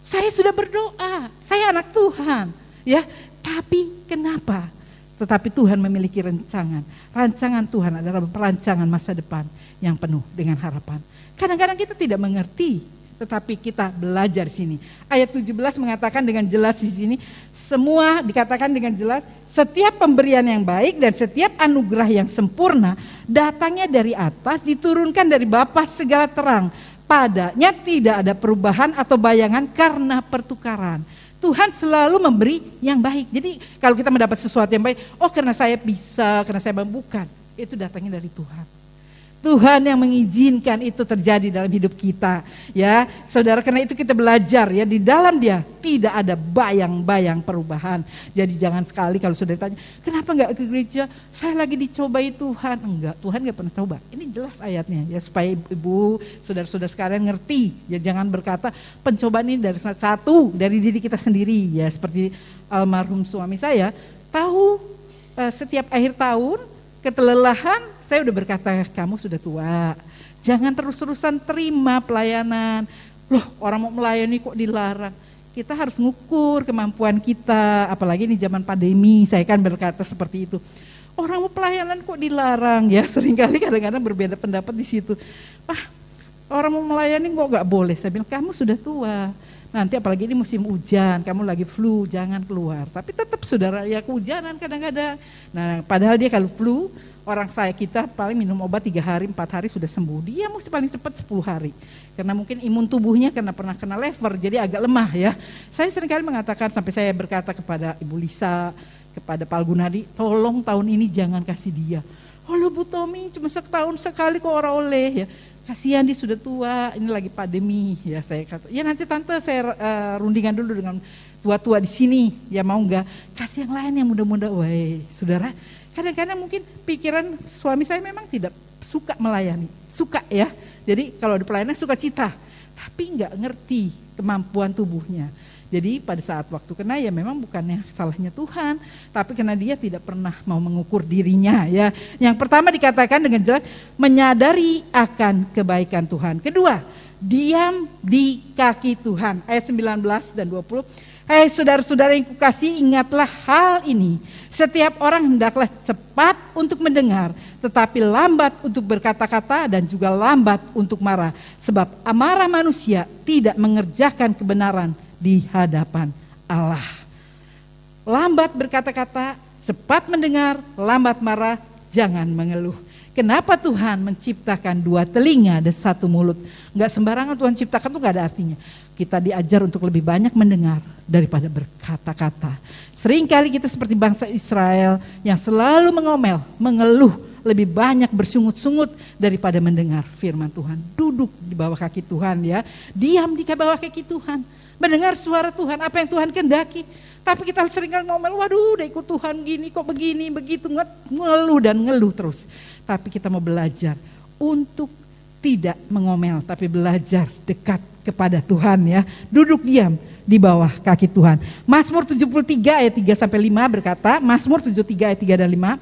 Saya sudah berdoa, saya anak Tuhan, ya, tapi kenapa? Tetapi Tuhan memiliki rancangan. Rancangan Tuhan adalah perancangan masa depan yang penuh dengan harapan. Kadang-kadang kita tidak mengerti, tetapi kita belajar di sini. Ayat 17 mengatakan dengan jelas di sini, semua dikatakan dengan jelas, setiap pemberian yang baik dan setiap anugerah yang sempurna datangnya dari atas, diturunkan dari Bapa segala terang. Padanya tidak ada perubahan atau bayangan karena pertukaran. Tuhan selalu memberi yang baik. Jadi kalau kita mendapat sesuatu yang baik, oh karena saya bisa, karena saya bukan, itu datangnya dari Tuhan. Tuhan yang mengizinkan itu terjadi dalam hidup kita, ya saudara. Karena itu kita belajar, ya, di dalam Dia tidak ada bayang-bayang perubahan. Jadi jangan sekali kalau saudara tanya, kenapa enggak ke gereja? Saya lagi dicobai Tuhan. Enggak, Tuhan enggak pernah coba. Ini jelas ayatnya, ya, supaya ibu, saudara-saudara sekalian ngerti. Ya, jangan berkata pencobaan ini dari diri kita sendiri, ya, seperti almarhum suami saya tahu setiap akhir tahun ketelelahan, saya udah berkata, kamu sudah tua, jangan terus-terusan terima pelayanan. Loh, orang mau melayani kok dilarang? Kita harus ngukur kemampuan kita, apalagi ini zaman pandemi, saya kan berkata seperti itu. Orang mau pelayanan kok dilarang, ya seringkali kadang-kadang berbeda pendapat di situ. Orang mau melayani kok gak boleh? Saya bilang, kamu sudah tua. Nanti apalagi ini musim hujan, kamu lagi flu, jangan keluar. Tapi tetap saudara, ya kehujanan kadang-kadang. Nah, padahal dia kalau flu, kita paling minum obat 3 hari, 4 hari sudah sembuh. Dia mesti paling cepat 10 hari. Karena mungkin imun tubuhnya karena pernah kena lever, jadi agak lemah, ya. Saya seringkali mengatakan, sampai saya berkata kepada Ibu Lisa, kepada Pak Gunadi, tolong tahun ini jangan kasih dia. Oh Bu Tommy, cuma setahun sekali kok orang oleh, ya. kasihan dia sudah tua, ini lagi pandemi ya, saya kata, ya nanti tante saya rundingan dulu dengan tua-tua di sini, ya mau nggak? Kasih yang lain yang muda-muda. Wah, saudara, kadang-kadang mungkin pikiran suami saya memang tidak suka melayani, suka ya. Jadi kalau di pelayanan suka cita, tapi nggak ngerti kemampuan tubuhnya. Jadi pada saat waktu kena ya memang bukannya salahnya Tuhan, tapi karena dia tidak pernah mau mengukur dirinya ya. Yang pertama dikatakan dengan jelas menyadari akan kebaikan Tuhan. Kedua, diam di kaki Tuhan. Ayat 19 dan 20. Hai saudara-saudara yang kukasihi, ingatlah hal ini. Setiap orang hendaklah cepat untuk mendengar, tetapi lambat untuk berkata-kata dan juga lambat untuk marah. Sebab amarah manusia tidak mengerjakan kebenaran di hadapan Allah. Lambat berkata-kata, cepat mendengar, lambat marah, jangan mengeluh. Kenapa Tuhan menciptakan dua telinga dan satu mulut? Enggak sembarangan Tuhan ciptakan, itu enggak ada artinya. Kita diajar untuk lebih banyak mendengar daripada berkata-kata. Seringkali kita seperti bangsa Israel yang selalu mengomel, mengeluh, lebih banyak bersungut-sungut daripada mendengar firman Tuhan. Duduk di bawah kaki Tuhan ya, diam di bawah kaki Tuhan. Mendengar suara Tuhan, apa yang Tuhan kehendaki. Tapi kita seringkali ngomel, waduh udah ikut Tuhan gini, kok begini, begitu, ngeluh dan ngeluh terus. Tapi kita mau belajar untuk tidak mengomel, tapi belajar dekat kepada Tuhan ya. Duduk diam di bawah kaki Tuhan. Mazmur 73 ayat 3-5 berkata, Mazmur 73 ayat 3 dan 5.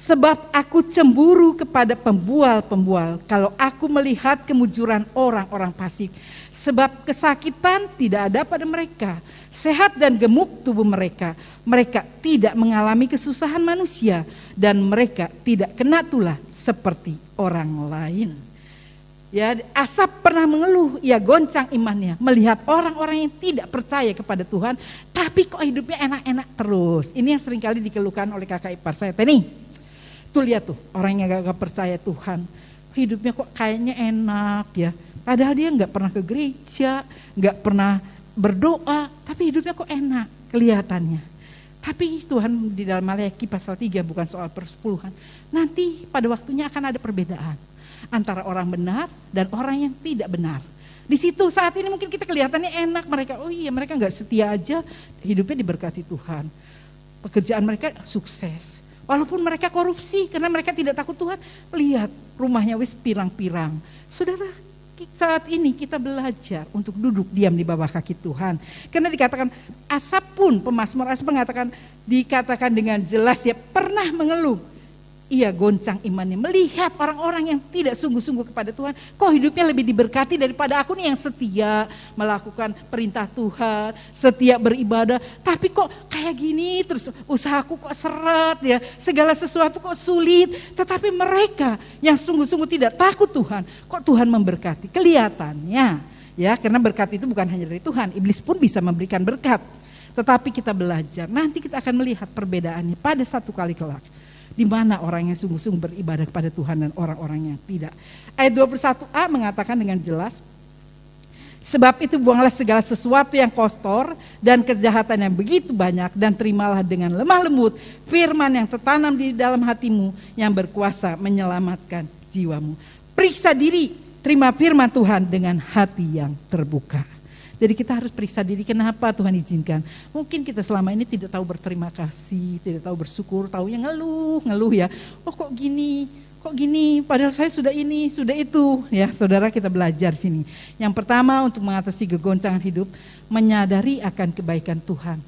Sebab aku cemburu kepada pembual-pembual kalau aku melihat kemujuran orang-orang fasik. Sebab kesakitan tidak ada pada mereka, sehat dan gemuk tubuh mereka. Mereka tidak mengalami kesusahan manusia dan mereka tidak kena tulah seperti orang lain. Ya, Asap pernah mengeluh, ia goncang imannya melihat orang-orang yang tidak percaya kepada Tuhan, tapi kok hidupnya enak-enak terus. Ini yang seringkali dikeluhkan oleh kakak ipar saya. Nih, tuh lihat tuh orang yang gak percaya Tuhan, hidupnya kok kayaknya enak ya. Padahal dia gak pernah ke gereja, gak pernah berdoa, tapi hidupnya kok enak kelihatannya. Tapi Tuhan di dalam Maleakhi pasal 3 bukan soal persepuluhan. Nanti pada waktunya akan ada perbedaan antara orang benar dan orang yang tidak benar. Di situ saat ini mungkin kita kelihatannya enak, mereka oh iya mereka gak setia aja, hidupnya diberkati Tuhan. Pekerjaan mereka sukses. Walaupun mereka korupsi karena mereka tidak takut Tuhan, lihat rumahnya wis pirang-pirang. Saudara, saat ini kita belajar untuk duduk diam di bawah kaki Tuhan. Karena dikatakan Asap pun, pemazmur Asap mengatakan, dikatakan dengan jelas ya pernah mengeluh. Ia goncang imannya melihat orang-orang yang tidak sungguh-sungguh kepada Tuhan. Kok hidupnya lebih diberkati daripada aku nih yang setia melakukan perintah Tuhan, setia beribadah. Tapi kok kayak gini terus usahaku kok seret ya, segala sesuatu kok sulit. Tetapi mereka yang sungguh-sungguh tidak takut Tuhan, kok Tuhan memberkati. Kelihatannya ya, karena berkat itu bukan hanya dari Tuhan, iblis pun bisa memberikan berkat. Tetapi kita belajar, nanti kita akan melihat perbedaannya pada satu kali kelak. Di mana orang yang sungguh-sungguh beribadah kepada Tuhan dan orang-orang yang tidak. Ayat 21a mengatakan dengan jelas, sebab itu buanglah segala sesuatu yang kotor dan kejahatan yang begitu banyak dan terimalah dengan lemah lembut firman yang tertanam di dalam hatimu yang berkuasa menyelamatkan jiwamu. Periksa diri, terima firman Tuhan dengan hati yang terbuka. Jadi kita harus periksa diri, kenapa Tuhan izinkan. Mungkin kita selama ini tidak tahu berterima kasih, tidak tahu bersyukur, taunya ngeluh ya. Oh kok gini, padahal saya sudah ini, sudah itu. Ya saudara, kita belajar sini. Yang pertama untuk mengatasi kegoncangan hidup, menyadari akan kebaikan Tuhan,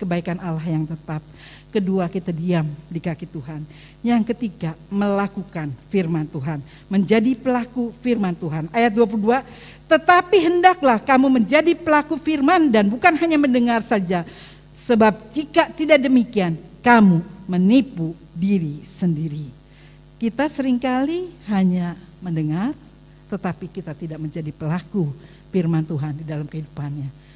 kebaikan Allah yang tetap. Kedua, kita diam di kaki Tuhan. Yang ketiga, melakukan firman Tuhan, menjadi pelaku firman Tuhan. Ayat 22, tetapi hendaklah kamu menjadi pelaku firman dan bukan hanya mendengar saja. Sebab jika tidak demikian, kamu menipu diri sendiri. Kita seringkali hanya mendengar, tetapi kita tidak menjadi pelaku firman Tuhan di dalam kehidupannya.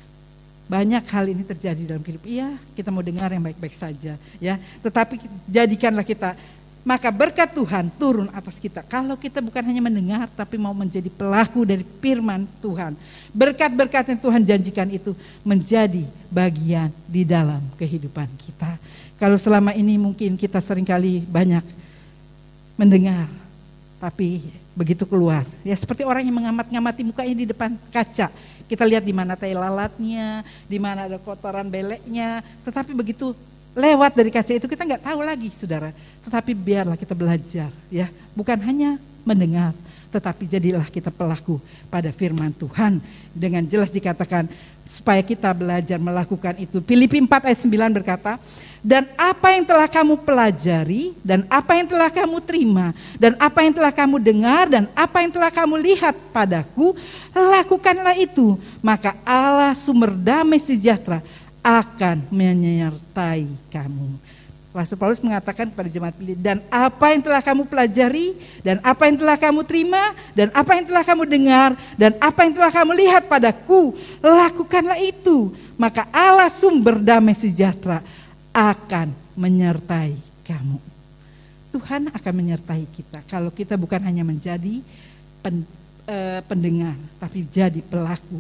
Banyak hal ini terjadi dalam kehidupan. Iya, kita mau dengar yang baik-baik saja, ya. Tetapi jadikanlah kita, maka berkat Tuhan turun atas kita. Kalau kita bukan hanya mendengar, tapi mau menjadi pelaku dari firman Tuhan. Berkat-berkat yang Tuhan janjikan itu menjadi bagian di dalam kehidupan kita. Kalau selama ini mungkin kita seringkali banyak mendengar, Tapi begitu keluar, ya seperti orang yang mengamati mukanya di depan kaca. Kita lihat di mana tai lalatnya, di mana ada kotoran beleknya. Tetapi begitu lewat dari kaca itu kita nggak tahu lagi, saudara. Tetapi biarlah kita belajar, ya, bukan hanya mendengar, tetapi jadilah kita pelaku pada firman Tuhan. Dengan jelas dikatakan supaya kita belajar melakukan itu. Filipi 4 ayat 9 berkata, dan apa yang telah kamu pelajari, dan apa yang telah kamu terima, dan apa yang telah kamu dengar, dan apa yang telah kamu lihat padaku, lakukanlah itu. Maka Allah sumber damai sejahtera akan menyertai kamu. Rasul Paulus mengatakan kepada jemaat Filipi, dan apa yang telah kamu pelajari, dan apa yang telah kamu terima, dan apa yang telah kamu dengar, dan apa yang telah kamu lihat padaku, lakukanlah itu. Maka Allah sumber damai sejahtera akan menyertai kamu. Tuhan akan menyertai kita kalau kita bukan hanya menjadi pendengar, tapi jadi pelaku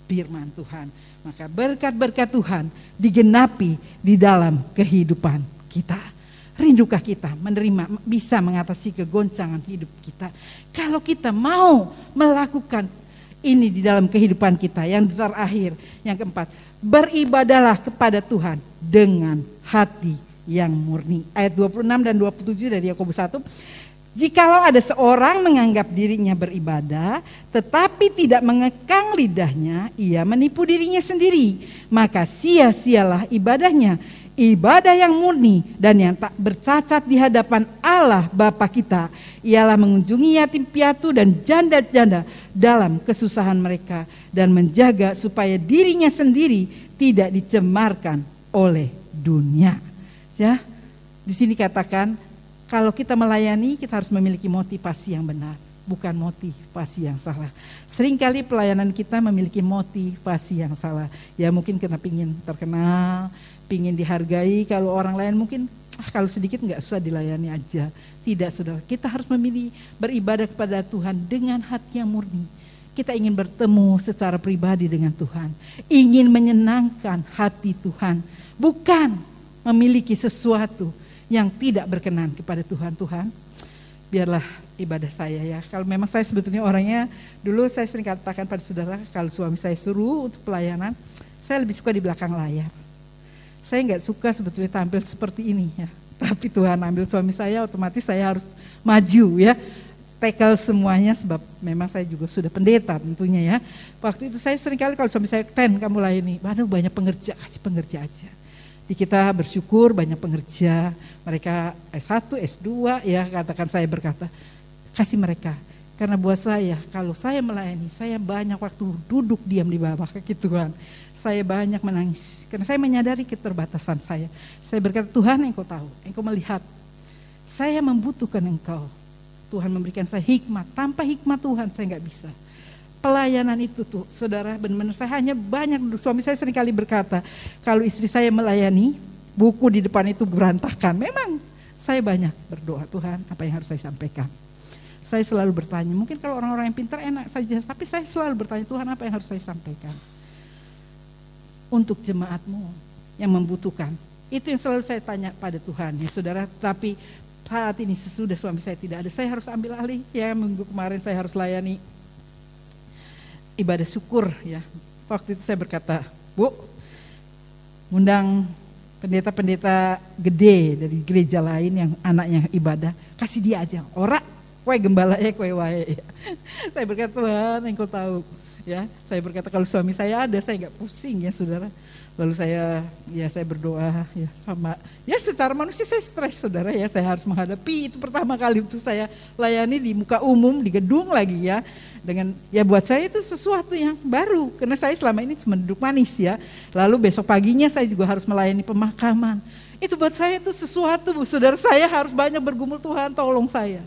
firman Tuhan. Maka berkat-berkat Tuhan digenapi di dalam kehidupan kita. Rindukah kita menerima, bisa mengatasi kegoncangan hidup kita? Kalau kita mau melakukan ini di dalam kehidupan kita. Yang terakhir, yang keempat, beribadahlah kepada Tuhan dengan hati yang murni. Ayat 26 dan 27 dari Yakobus 1. Jikalau ada seorang menganggap dirinya beribadah, tetapi tidak mengekang lidahnya, ia menipu dirinya sendiri. Maka sia-sialah ibadahnya. Ibadah yang murni dan yang tak bercacat di hadapan Allah Bapa kita ialah mengunjungi yatim piatu dan janda-janda dalam kesusahan mereka dan menjaga supaya dirinya sendiri tidak dicemarkan oleh dunia. Ya, di sini katakan kalau kita melayani kita harus memiliki motivasi yang benar, bukan motivasi yang salah. Seringkali pelayanan kita memiliki motivasi yang salah. Ya mungkin kita pingin terkenal, pingin dihargai. Kalau orang lain mungkin kalau sedikit nggak usah dilayani aja. Tidak, saudara. Kita harus memilih beribadah kepada Tuhan dengan hati yang murni. Kita ingin bertemu secara pribadi dengan Tuhan, ingin menyenangkan hati Tuhan, bukan memiliki sesuatu yang tidak berkenan kepada Tuhan. Tuhan, biarlah ibadah saya ya. Kalau memang saya sebetulnya orangnya, dulu saya sering katakan pada saudara, kalau suami saya suruh untuk pelayanan, saya lebih suka di belakang layar. Saya nggak suka sebetulnya tampil seperti ini ya. Tapi Tuhan ambil suami saya, otomatis saya harus maju ya. Tackle semuanya sebab memang saya juga sudah pendeta tentunya ya. Waktu itu saya seringkali kalau suami saya, Ten kamu layani, waduh banyak pengerja, kasih pengerja aja. Di kita bersyukur banyak pengerja, mereka S1, S2 ya, katakan saya berkata, kasih mereka. Karena buat saya, kalau saya melayani, saya banyak waktu duduk diam di bawah kaki Tuhan. Saya banyak menangis, karena saya menyadari keterbatasan saya. Saya berkata, Tuhan Engkau tahu, Engkau melihat, saya membutuhkan Engkau. Tuhan memberikan saya hikmat, tanpa hikmat Tuhan saya nggak bisa. Pelayanan itu tuh, saudara, benar-benar saya hanya banyak, suami saya seringkali berkata, kalau istri saya melayani, buku di depan itu berantakan. Memang saya banyak berdoa, Tuhan apa yang harus saya sampaikan. Saya selalu bertanya, mungkin kalau orang-orang yang pintar enak saja, tapi saya selalu bertanya, Tuhan apa yang harus saya sampaikan. Untuk jemaatmu yang membutuhkan, itu yang selalu saya tanya pada Tuhan ya saudara. Tapi saat ini sesudah suami saya tidak ada, saya harus ambil alih ya. Minggu kemarin saya harus layani ibadah syukur ya. Waktu itu saya berkata, Bu, undang pendeta-pendeta gede dari gereja lain yang anaknya ibadah, kasih dia aja, ora kue gembala kue wae. Saya berkata, Tuhan Engkau tahu ya. Saya berkata kalau suami saya ada, saya nggak pusing ya saudara. Lalu saya berdoa ya sama ya, secara manusia saya stres saudara ya. Saya harus menghadapi itu pertama kali untuk saya layani di muka umum di gedung lagi ya. Dengan ya buat saya itu sesuatu yang baru karena saya selama ini cuma duduk manis ya. Lalu besok paginya saya juga harus melayani pemakaman. Itu buat saya itu sesuatu, Bu. Saudara, saya harus banyak bergumul, Tuhan tolong saya.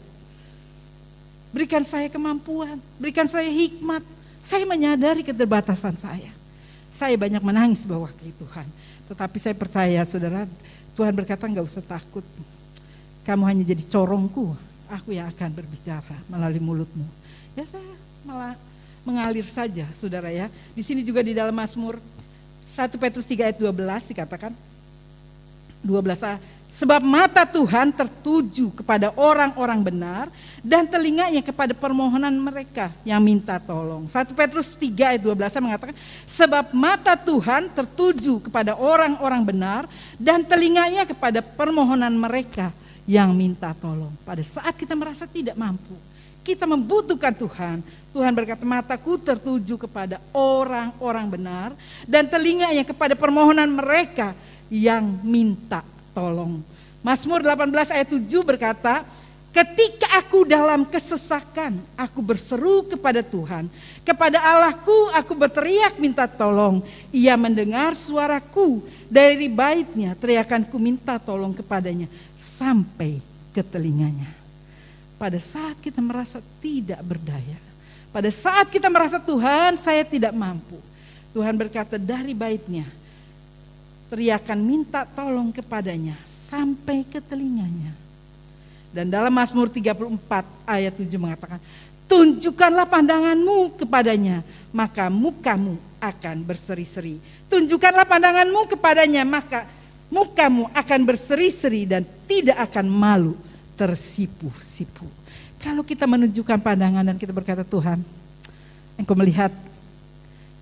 Berikan saya kemampuan, berikan saya hikmat. Saya menyadari keterbatasan saya. Saya banyak menangis bawa ke Tuhan. Tetapi saya percaya saudara, Tuhan berkata enggak usah takut. Kamu hanya jadi corongku, aku yang akan berbicara melalui mulutmu. Ya saya malah mengalir saja saudara ya. Di sini juga di dalam Mazmur 1 Petrus 3 ayat 12 dikatakan, 12a, Sebab mata Tuhan tertuju kepada orang-orang benar dan telinganya kepada permohonan mereka yang minta tolong. 1 Petrus 3 ayat 12 mengatakan, sebab mata Tuhan tertuju kepada orang-orang benar dan telinganya kepada permohonan mereka yang minta tolong. Pada saat kita merasa tidak mampu, kita membutuhkan Tuhan. Tuhan berkata, mataku tertuju kepada orang-orang benar dan telinganya kepada permohonan mereka yang minta tolong. Mazmur 18 ayat 7 berkata, ketika aku dalam kesesakan, aku berseru kepada Tuhan. Kepada Allahku aku berteriak minta tolong. Ia mendengar suaraku dari baitnya, teriakanku minta tolong kepadanya sampai ke telinganya. Pada saat kita merasa tidak berdaya, pada saat kita merasa Tuhan saya tidak mampu, Tuhan berkata dari baitnya, teriakan minta tolong kepadanya sampai ke telinganya. Dan dalam Mazmur 34 ayat 7 mengatakan, tunjukkanlah pandanganmu kepadanya, maka mukamu akan berseri-seri. Tunjukkanlah pandanganmu kepadanya, maka mukamu akan berseri-seri dan tidak akan malu tersipu-sipu. Kalau kita menunjukkan pandangan dan kita berkata, Tuhan, Engkau melihat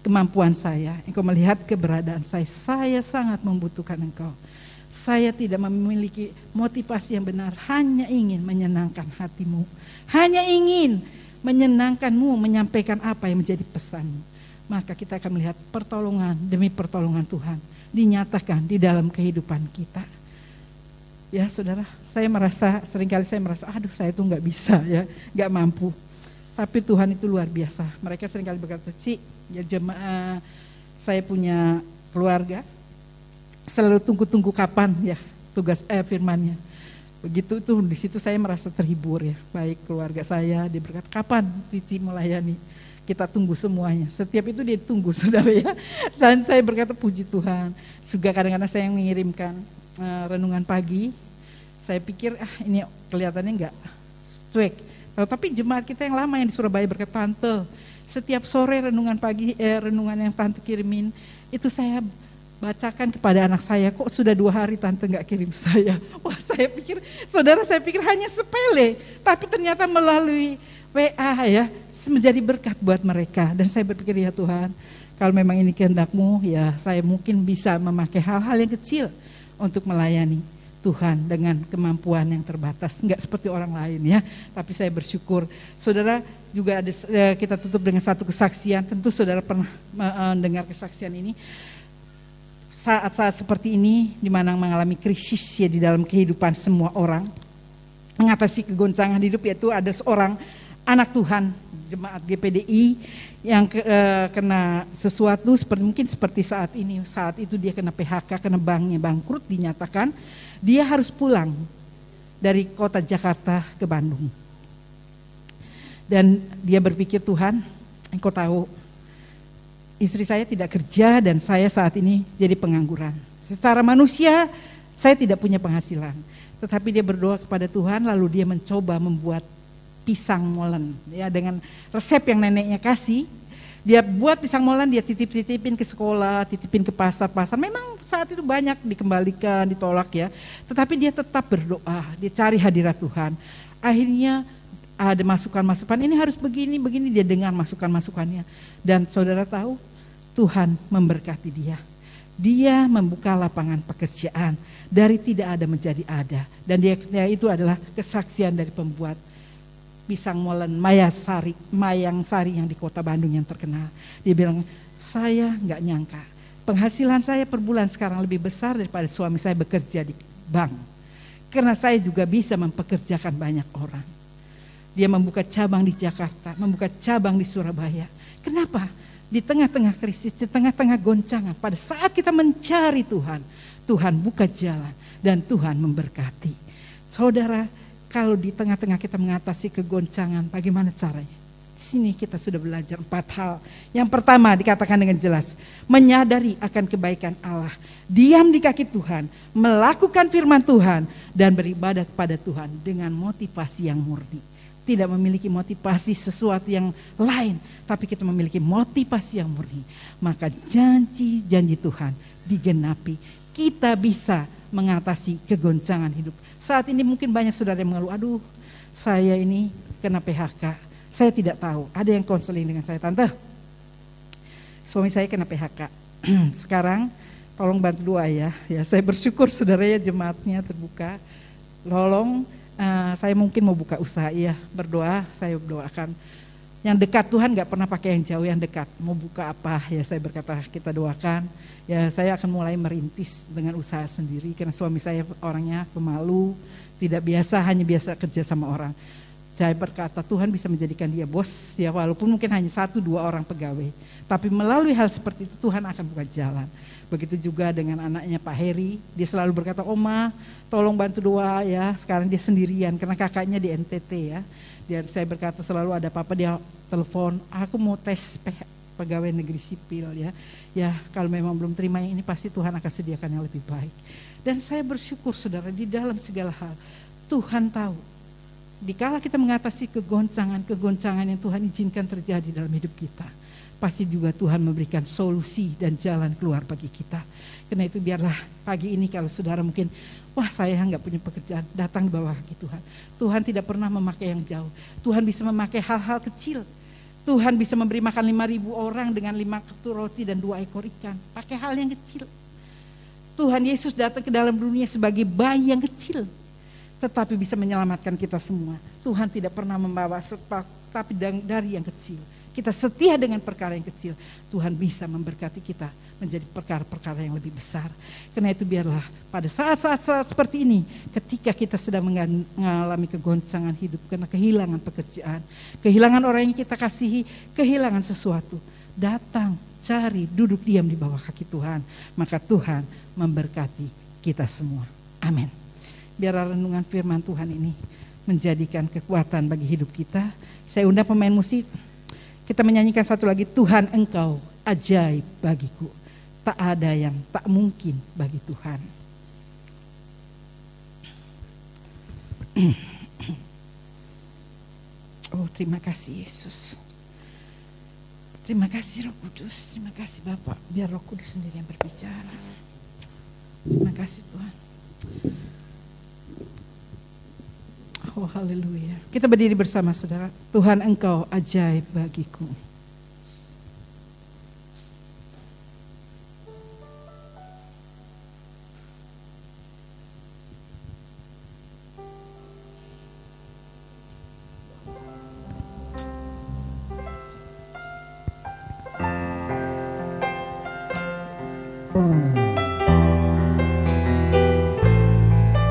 kemampuan saya, Engkau melihat keberadaan saya sangat membutuhkan Engkau. Saya tidak memiliki motivasi yang benar, hanya ingin menyenangkan hatimu, hanya ingin menyenangkanmu, menyampaikan apa yang menjadi pesanmu. Maka kita akan melihat pertolongan demi pertolongan Tuhan dinyatakan di dalam kehidupan kita. Ya saudara, seringkali saya merasa, aduh saya tuh gak bisa ya, gak mampu. Tapi Tuhan itu luar biasa. Mereka seringkali berkata, Cik, ya jemaah, saya punya keluarga, selalu tunggu-tunggu kapan ya tugas firmannya. Begitu tuh di situ saya merasa terhibur ya. Baik keluarga saya, dia berkata, kapan Cici melayani? Kita tunggu semuanya. Setiap itu dia tunggu saudara ya. Dan saya berkata puji Tuhan. Juga kadang-kadang saya mengirimkan renungan pagi. Saya pikir ini kelihatannya enggak cuek. Tapi jemaat kita yang lama yang di Surabaya berkata, Tante, setiap sore renungan pagi, renungan yang Tante kirimin, itu saya bacakan kepada anak saya, kok sudah 2 hari Tante gak kirim saya. Wah saya pikir, saudara saya pikir hanya sepele, tapi ternyata melalui WA ya, menjadi berkat buat mereka. Dan saya berpikir, ya Tuhan, kalau memang ini kehendak-Mu, ya saya mungkin bisa memakai hal-hal yang kecil untuk melayani Tuhan dengan kemampuan yang terbatas, enggak seperti orang lain ya. Tapi saya bersyukur. Saudara juga ada, kita tutup dengan satu kesaksian. Tentu saudara pernah mendengar kesaksian ini. Saat-saat seperti ini di mana mengalami krisis ya di dalam kehidupan semua orang, mengatasi kegoncangan hidup, yaitu ada seorang anak Tuhan jemaat GPDI yang kena sesuatu mungkin seperti saat ini. Saat itu dia kena PHK, kena banknya bangkrut, dinyatakan dia harus pulang dari kota Jakarta ke Bandung. Dan dia berpikir, Tuhan, Engkau tahu istri saya tidak kerja dan saya saat ini jadi pengangguran. Secara manusia saya tidak punya penghasilan. Tetapi dia berdoa kepada Tuhan, lalu dia mencoba membuat pisang molen ya, dengan resep yang neneknya kasih. Dia buat pisang molen, dia titipin ke sekolah, titipin ke pasar-pasar. Memang saat itu banyak dikembalikan, ditolak ya. Tetapi dia tetap berdoa, dia cari hadirat Tuhan. Akhirnya ada masukan-masukan, ini harus begini, dia dengar masukan-masukannya. Dan saudara tahu, Tuhan memberkati dia. Dia membuka lapangan pekerjaan, dari tidak ada menjadi ada. Dan dia itu adalah kesaksian dari pembuat pisang molen Mayang Sari yang di kota Bandung yang terkenal. Dia bilang, saya gak nyangka penghasilan saya per bulan sekarang lebih besar daripada suami saya bekerja di bank. Karena saya juga bisa mempekerjakan banyak orang. Dia membuka cabang di Jakarta, membuka cabang di Surabaya. Kenapa? Di tengah-tengah krisis, di tengah-tengah goncangan, pada saat kita mencari Tuhan, Tuhan buka jalan dan Tuhan memberkati. Saudara, kalau di tengah-tengah kita mengatasi kegoncangan, bagaimana caranya? Di sini kita sudah belajar 4 hal. Yang pertama dikatakan dengan jelas, menyadari akan kebaikan Allah, diam di kaki Tuhan, melakukan firman Tuhan, dan beribadah kepada Tuhan dengan motivasi yang murni. Tidak memiliki motivasi sesuatu yang lain, tapi kita memiliki motivasi yang murni. Maka janji-janji Tuhan digenapi. Kita bisa mengatasi kegoncangan hidup. Saat ini mungkin banyak saudara yang mengeluh, aduh saya ini kena PHK, saya tidak tahu. Ada yang konseling dengan saya, tante suami saya kena PHK. Sekarang tolong bantu doa ya. Saya bersyukur saudara ya, jemaatnya terbuka. Tolong saya mungkin mau buka usaha, ya berdoa, saya doakan. Yang dekat Tuhan gak pernah pakai yang jauh, yang dekat. Mau buka apa ya, saya berkata kita doakan. Ya saya akan mulai merintis dengan usaha sendiri, karena suami saya orangnya pemalu, tidak biasa, hanya biasa kerja sama orang. Saya berkata Tuhan bisa menjadikan dia bos, ya walaupun mungkin hanya 1-2 orang pegawai. Tapi melalui hal seperti itu Tuhan akan buka jalan. Begitu juga dengan anaknya Pak Heri, dia selalu berkata, Oma tolong bantu doa ya. Sekarang dia sendirian karena kakaknya di NTT ya. Dan saya berkata selalu ada apa-apa dia telepon, aku mau tes pegawai negeri sipil ya. Ya kalau memang belum terima yang ini pasti Tuhan akan sediakan yang lebih baik. Dan saya bersyukur saudara, di dalam segala hal Tuhan tahu. Dikala kita mengatasi kegoncangan yang Tuhan izinkan terjadi dalam hidup kita, pasti juga Tuhan memberikan solusi dan jalan keluar bagi kita. Karena itu biarlah pagi ini kalau saudara mungkin, wah saya nggak punya pekerjaan, datang di bawah kaki Tuhan. Tuhan tidak pernah memakai yang jauh. Tuhan bisa memakai hal-hal kecil. Tuhan bisa memberi makan 5.000 orang dengan 5 ketul roti dan 2 ekor ikan. Pakai hal yang kecil. Tuhan Yesus datang ke dalam dunia sebagai bayi yang kecil, tetapi bisa menyelamatkan kita semua. Tuhan tidak pernah membawa tapi dari yang kecil. Kita setia dengan perkara yang kecil, Tuhan bisa memberkati kita menjadi perkara-perkara yang lebih besar. Karena itu biarlah pada saat-saat seperti ini, ketika kita sedang mengalami kegoncangan hidup karena kehilangan pekerjaan, kehilangan orang yang kita kasihi, kehilangan sesuatu, datang, cari, duduk diam di bawah kaki Tuhan, maka Tuhan memberkati kita semua. Amin. Biar renungan firman Tuhan ini menjadikan kekuatan bagi hidup kita. Saya undang pemain musik. Kita menyanyikan satu lagi, Tuhan Engkau ajaib bagiku. Tak ada yang tak mungkin bagi Tuhan. Oh terima kasih Yesus. Terima kasih Roh Kudus. Terima kasih Bapak. Biar Roh Kudus sendiri yang berbicara. Terima kasih Tuhan. Oh haleluya. Kita berdiri bersama saudara. Tuhan Engkau ajaib bagiku.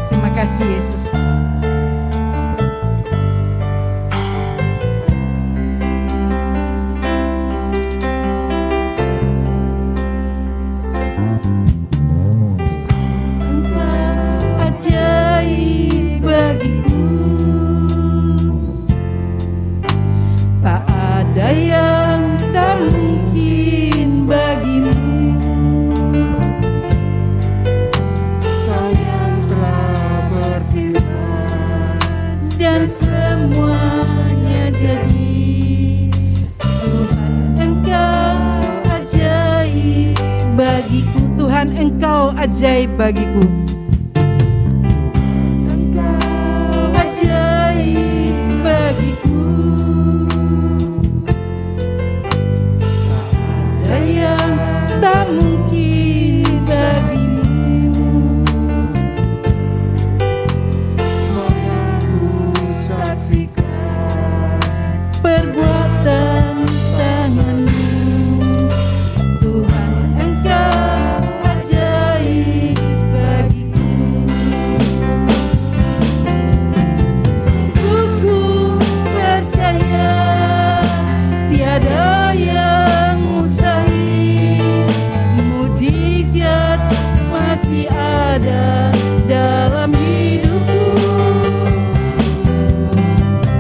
Terima kasih Yesus. Engkau ajaib bagiku. Engkau ajaib bagiku. Tak ada yang tak mungkin bagimu. Aku saksikan perbuatan tanganmu. Dalam hidupku,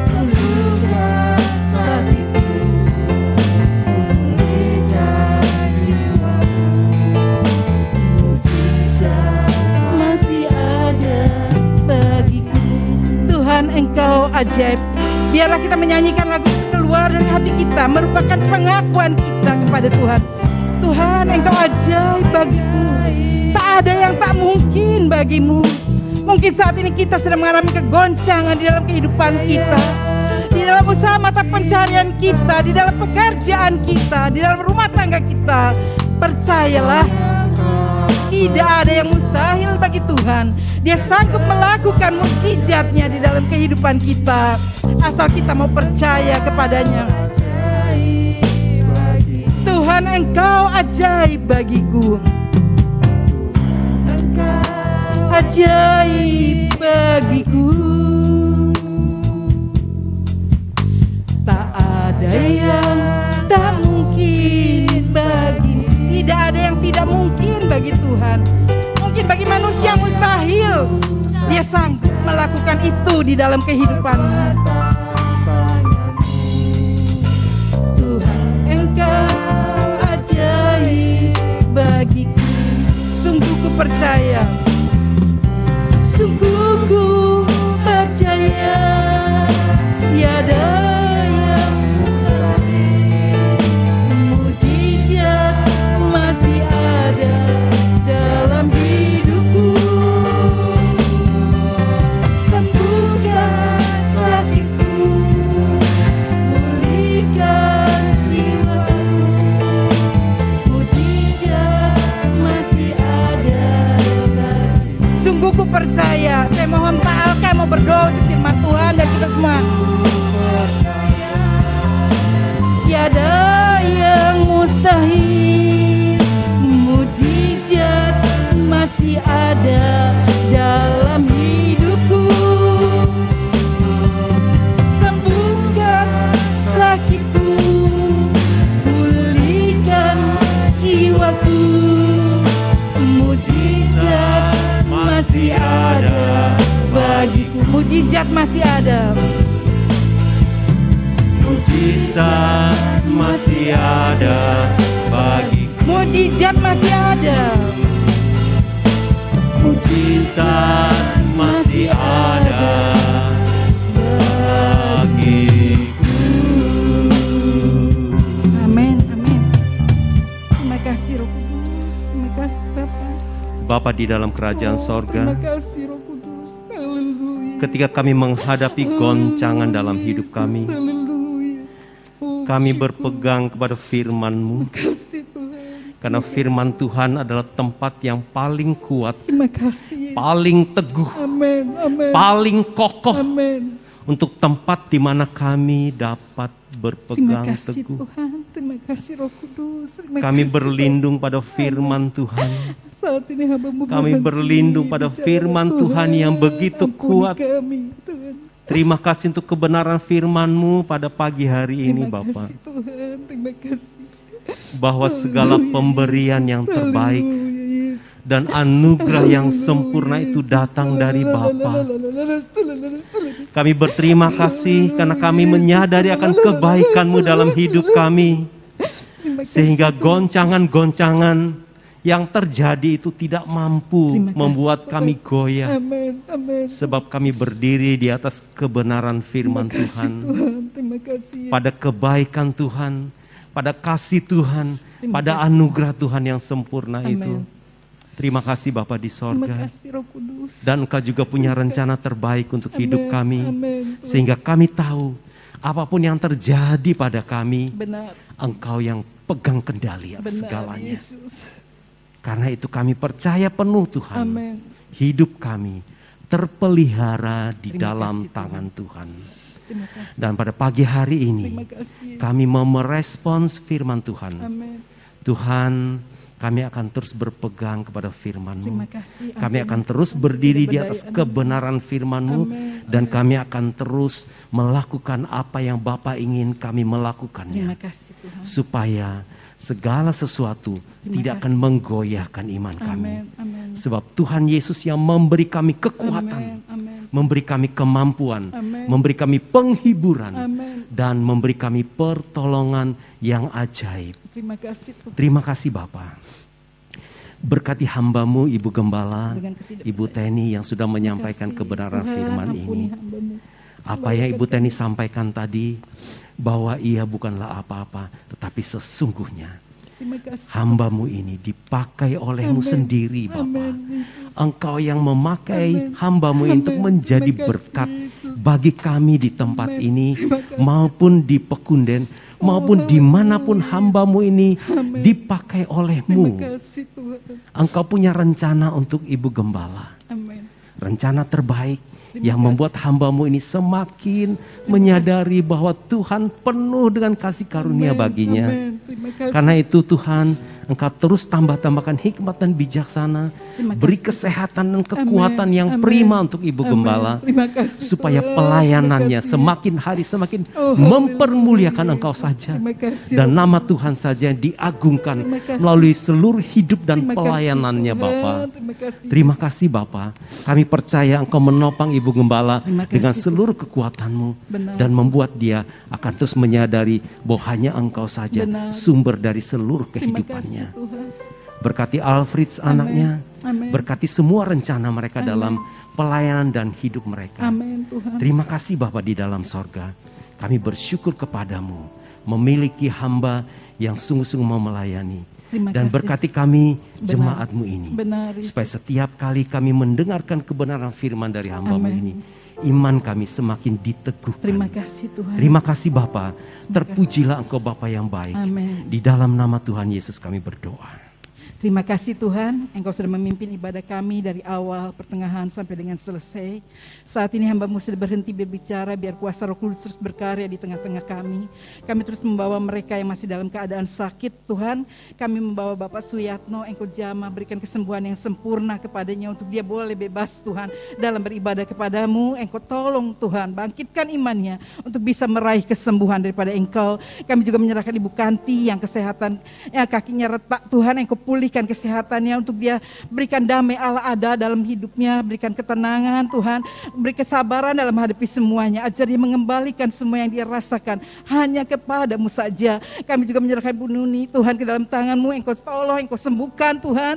seluruh hatiku, berikan jiwa, mujizat masih ada bagiku. Tuhan Engkau ajaib. Biarlah kita menyanyikan lagu itu keluar dari hati kita, merupakan pengakuan kita kepada Tuhan. Tuhan Engkau ajaib bagiku. Tak ada yang tak mungkin bagimu. Mungkin saat ini kita sedang mengalami kegoncangan di dalam kehidupan kita, di dalam usaha mata pencarian kita, di dalam pekerjaan kita, di dalam rumah tangga kita. Percayalah, tidak ada yang mustahil bagi Tuhan. Dia sanggup melakukan mukjizatnya di dalam kehidupan kita, asal kita mau percaya kepadanya. Tuhan, Engkau ajaib bagiku, ajaib bagiku. Tak ada yang tak mungkin bagi, tidak ada yang tidak mungkin bagi Tuhan. Mungkin bagi manusia mustahil, Dia sanggup melakukan itu di dalam kehidupanmu. Tuhan, Engkau ajaib bagiku. Sungguh ku percaya, sungguh ku percaya, tiada yang mustahil. Mujizat masih ada dalam hidupku. Sembuhkan sakitku, pulihkan jiwaku. Mujizat masih ada. Sungguh ku percaya. Saya mohon Pak Alka mau berdoa untuk firman Tuhan dan kita semua. Tiada yang mustahil, mujizat masih ada dalam hidupku. Sembuhkan sakitku, pulihkan jiwaku. Mujizat masih ada bagiku. Mujizat masih ada. Mujizat masih ada bagiku. Mujizat masih ada. Mujizat masih ada bagiku. Amin, amin. Terima kasih Roh Kudus. Terima kasih Bapak. Bapa di dalam kerajaan sorga, Terima kasih Roh Kudus. Haleluya. ketika kami menghadapi goncangan dalam hidup kami, Haleluya. kami berpegang kepada firman-Mu, Kasih Tuhan. karena firman Tuhan adalah tempat yang paling kuat, Terima kasih. paling teguh, Amin, amin. paling kokoh, Amin. untuk tempat di mana kami dapat Terima berpegang kasih teguh. Tuhan. Terima kasih Roh Kudus. Terima Kami kasih, berlindung pada firman Tuhan. saat ini hamba-Mu Kami berhenti berlindung pada bicara, firman Tuhan yang begitu Ampuni kuat. kami, Tuhan. Terima kasih untuk kebenaran firman-Mu pada pagi hari ini, Terima Bapa. kasih Tuhan. Terima kasih. Bahwa segala pemberian yang terbaik Haleluya, Yesus. dan anugerah yang sempurna itu datang dari Bapa. Kami berterima kasih karena kami menyadari akan kebaikan-Mu dalam hidup kami. Terima kasih. Sehingga goncangan-goncangan yang terjadi itu tidak mampu Terima kasih, membuat Tuhan. kami goyah. Amin, amin. Sebab kami berdiri di atas kebenaran firman Terima kasih, Tuhan. Tuhan. Terima kasih. Pada kebaikan Tuhan, pada kasih Tuhan, Terima pada kasih. anugerah Tuhan yang sempurna Amin. itu. Terima kasih Bapa di Terima sorga. kasih Roh Kudus. Dan Engkau juga punya rencana terbaik untuk hidup Amin, kami. amin. Sehingga kami tahu apapun yang terjadi pada kami, Benar, Engkau yang pegang kendali atas benar segalanya. Yesus. Karena itu kami percaya penuh Tuhan. Amin. Hidup kami terpelihara di Terima dalam kasih, Tuhan. tangan Tuhan. Terima kasih. Dan pada pagi hari ini Terima kasih. kami mau merespons firman Tuhan. Amin. Tuhan, kami akan terus berpegang kepada firman-Mu. Terima kasih. Kami Amin. akan terus berdiri di atas Keberdayaan. kebenaran firman-Mu. Amin. Dan kami akan terus melakukan apa yang Bapa ingin kami melakukannya. Terima kasih Tuhan. Supaya segala sesuatu tidak akan menggoyahkan iman kami. Amin. Amin. Sebab Tuhan Yesus yang memberi kami kekuatan, Amin. Amin. memberi kami kemampuan, Amin. memberi kami penghiburan, Amin. dan memberi kami pertolongan yang ajaib. Terima kasih Tuhan. Terima kasih Bapa. Berkati hamba-Mu Ibu Gembala, Dengan ketidakpercayaan. Ibu Teni yang sudah menyampaikan Terima kasih. kebenaran Tuhan, firman ampuni ini. hamba-Mu. Apa yang Ibu Teni sampaikan tadi, bahwa ia bukanlah apa-apa, tetapi sesungguhnya Terima kasih. Hamba-Mu ini dipakai oleh-Mu sendiri, Bapa. Engkau yang memakai hamba-Mu untuk menjadi berkat bagi kami di tempat ini, maupun di Pekunden, maupun dimanapun hamba-Mu ini dipakai oleh-Mu. Engkau punya rencana untuk Ibu Gembala. Rencana terbaik yang membuat hamba-Mu ini semakin menyadari bahwa Tuhan penuh dengan kasih karunia baginya. Karena itu Tuhan, Engkau terus tambahkan hikmat dan bijaksana. Beri kesehatan dan kekuatan yang prima untuk Ibu Gembala. Supaya pelayanannya semakin hari semakin mempermuliakan Engkau saja. Dan nama Tuhan saja diagungkan melalui seluruh hidup dan pelayanannya, Bapa. Terima kasih, Bapa. Kami percaya Engkau menopang Ibu Gembala dengan seluruh kekuatan-Mu. Dan membuat dia akan terus menyadari bahwa hanya Engkau saja sumber dari seluruh kehidupannya. Berkati Alfred anaknya, berkati semua rencana mereka dalam pelayanan dan hidup mereka. Terima kasih Bapa di dalam sorga. Kami bersyukur kepadamu memiliki hamba yang sungguh-sungguh mau melayani. Dan berkati kami jemaat-Mu ini. Supaya setiap kali kami mendengarkan kebenaran firman dari hamba-Mu ini, iman kami semakin diteguhkan. Terima kasih Tuhan. Terima kasih Bapa. Terpujilah Engkau Bapa yang baik. Di dalam nama Tuhan Yesus kami berdoa. Terima kasih Tuhan, Engkau sudah memimpin ibadah kami dari awal, pertengahan sampai dengan selesai. Saat ini hamba-Mu sudah berhenti berbicara, biar kuasa Roh Kudus terus berkarya di tengah-tengah kami. Kami terus membawa mereka yang masih dalam keadaan sakit, Tuhan. Kami membawa Bapak Suyatno, Engkau jamah, berikan kesembuhan yang sempurna kepadanya untuk dia boleh bebas Tuhan dalam beribadah kepadamu. Engkau tolong Tuhan, bangkitkan imannya untuk bisa meraih kesembuhan daripada Engkau. Kami juga menyerahkan Ibu Kanti yang kesehatan, kakinya retak Tuhan, Engkau pulihkan kesehatannya untuk dia, berikan damai Allah ada dalam hidupnya, berikan ketenangan Tuhan, beri kesabaran dalam hadapi semuanya, ajar dia mengembalikan semua yang dia rasakan hanya kepadamu saja. Kami juga menyerahkan Bu Nuni Tuhan ke dalam tangan-Mu, Engkau tolong, Engkau sembuhkan Tuhan,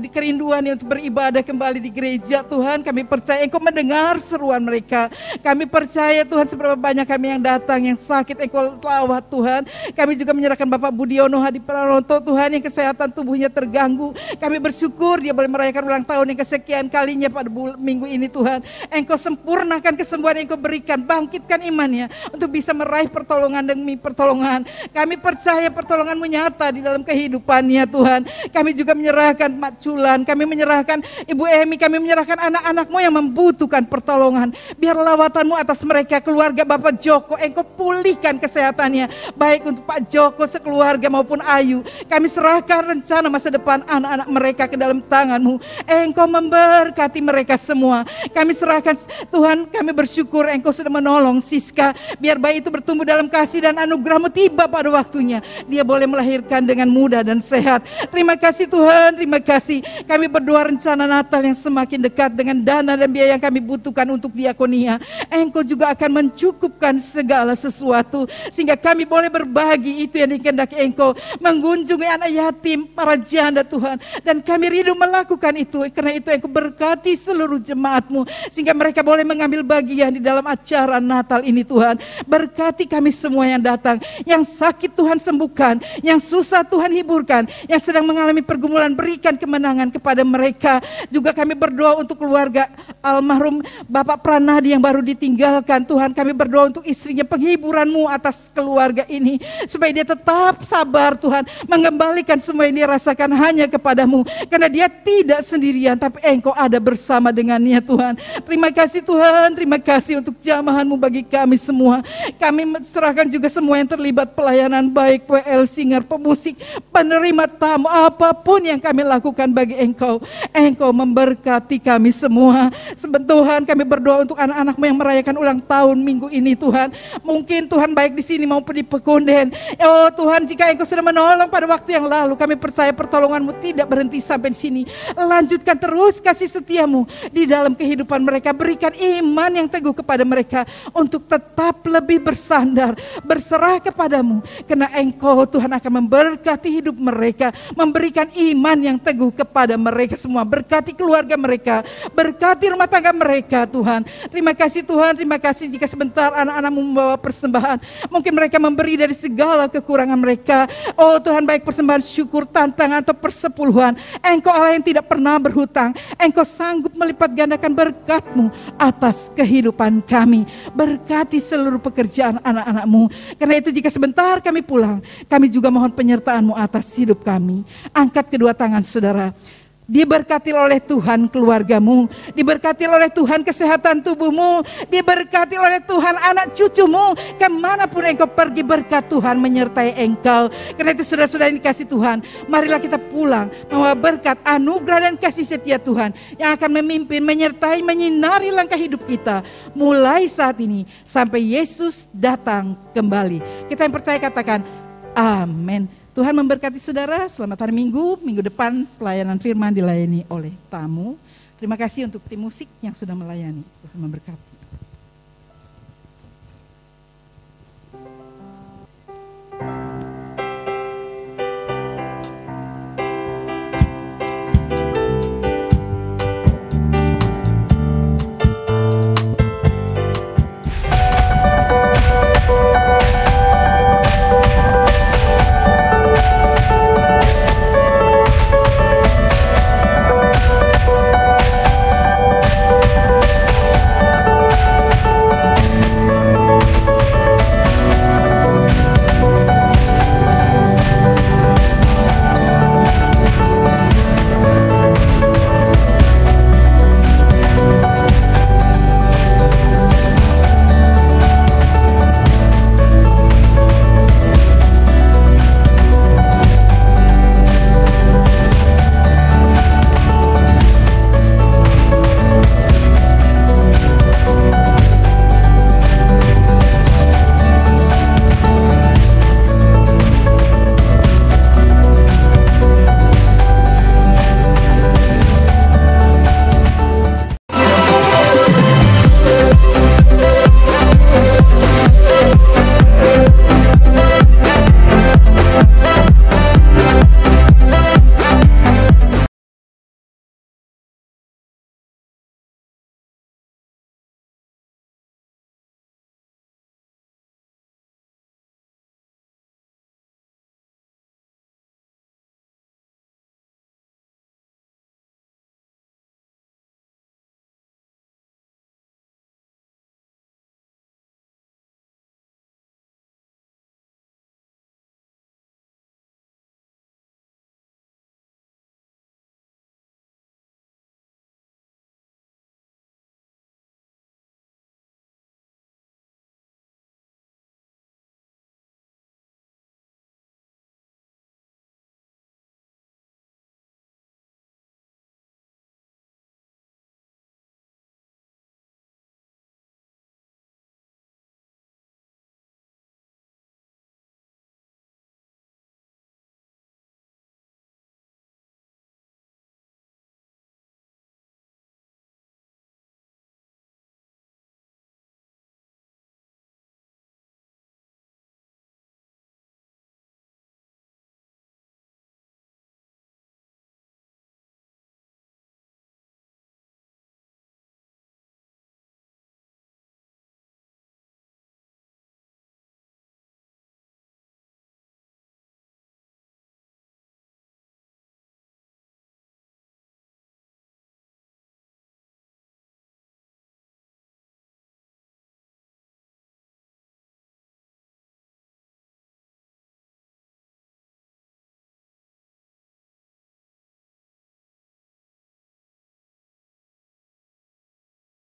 di kerinduannya untuk beribadah kembali di gereja Tuhan. Kami percaya Engkau mendengar seruan mereka. Kami percaya Tuhan seberapa banyak kami yang datang yang sakit Engkau rawat Tuhan. Kami juga menyerahkan Bapak Budiono Hadi Pranoto Tuhan yang kesehatan tubuhnya terganggu. Kami bersyukur dia boleh merayakan ulang tahun yang kesekian kalinya pada minggu ini Tuhan. Engkau sempurnakan kesembuhan yang Engkau berikan, bangkitkan imannya untuk bisa meraih pertolongan demi pertolongan. Kami percaya pertolongan-Mu nyata di dalam kehidupannya Tuhan. Kami juga menyerahkan Mak Culan, kami menyerahkan Ibu Emi, kami menyerahkan anak-anak-Mu yang membutuhkan pertolongan. Biar lawatan-Mu atas mereka, keluarga Bapak Joko, Engkau pulihkan kesehatannya, baik untuk Pak Joko sekeluarga maupun Ayu. Kami serahkan rencana masa depan anak-anak mereka ke dalam tangan-Mu. Engkau memberkati mereka semua. Kami serahkan Tuhan, kami bersyukur Engkau sudah menolong Siska. Biar bayi itu bertumbuh dalam kasih dan anugerah-Mu tiba pada waktunya. Dia boleh melahirkan dengan mudah dan sehat. Terima kasih Tuhan, terima kasih. Kami berdoa rencana Natal yang semakin dekat dengan dana dan biaya yang kami butuhkan untuk diakonia. Engkau juga akan mencukupkan segala sesuatu. Sehingga kami boleh berbagi itu yang dikehendaki Engkau. Mengunjungi anak yatim, para janda Tuhan, dan kami rindu melakukan itu. Karena itu Engkau berkati seluruh jemaat-Mu sehingga mereka boleh mengambil bagian di dalam acara Natal ini Tuhan. Berkati kami semua yang datang, yang sakit Tuhan sembuhkan, yang susah Tuhan hiburkan, yang sedang mengalami pergumulan berikan kemenangan kepada mereka. Juga kami berdoa untuk keluarga almarhum Bapak Pranadi yang baru ditinggalkan Tuhan. Kami berdoa untuk istrinya, penghiburan-Mu atas keluarga ini supaya dia tetap sabar Tuhan, mengembalikan semua yang dia rasakan hanya kepadamu. Karena dia tidak sendirian, tapi Engkau ada bersama dengannya Tuhan. Terima kasih Tuhan, terima kasih untuk jamahan-Mu bagi kami semua. Kami serahkan juga semua yang terlibat pelayanan, baik PL, singer, pemusik, penerima tamu, apapun yang kami lakukan bagi Engkau. Engkau memberkati kami semua. Tuhan, kami berdoa untuk anak-anak-Mu yang merayakan ulang tahun minggu ini Tuhan. Mungkin Tuhan baik di sini maupun di Pekunden. Oh Tuhan, jika Engkau sudah menolong pada waktu yang lalu, kami percaya pertolongan pertolongan-Mu tidak berhenti sampai di sini. Lanjutkan terus kasih setia-Mu di dalam kehidupan mereka. Berikan iman yang teguh kepada mereka untuk tetap lebih bersandar, berserah kepada-Mu. Karena Engkau Tuhan akan memberkati hidup mereka, memberikan iman yang teguh kepada mereka semua. Berkati keluarga mereka, berkati rumah tangga mereka Tuhan. Terima kasih Tuhan, terima kasih jika sebentar anak-anak-Mu membawa persembahan. Mungkin mereka memberi dari segala kekurangan mereka. Oh Tuhan, baik persembahan syukur, tantangan atau persepuluhan. Engkau Allah yang tidak pernah berhutang. Engkau sanggup melipat gandakan berkat-Mu atas kehidupan kami. Berkati seluruh pekerjaan anak-anak-Mu. Karena itu jika sebentar kami pulang, kami juga mohon penyertaan-Mu atas hidup kami. Angkat kedua tangan saudara. Diberkati oleh Tuhan keluargamu, diberkati oleh Tuhan kesehatan tubuhmu, diberkati oleh Tuhan anak cucumu, kemanapun engkau pergi berkat Tuhan menyertai engkau. Karena itu saudara-saudara yang dikasih Tuhan, marilah kita pulang membawa berkat, anugerah dan kasih setia Tuhan yang akan memimpin, menyertai, menyinari langkah hidup kita mulai saat ini sampai Yesus datang kembali. Kita yang percaya katakan amin. Tuhan memberkati saudara. Selamat hari Minggu. Minggu depan pelayanan firman dilayani oleh tamu. Terima kasih untuk tim musik yang sudah melayani. Tuhan memberkati.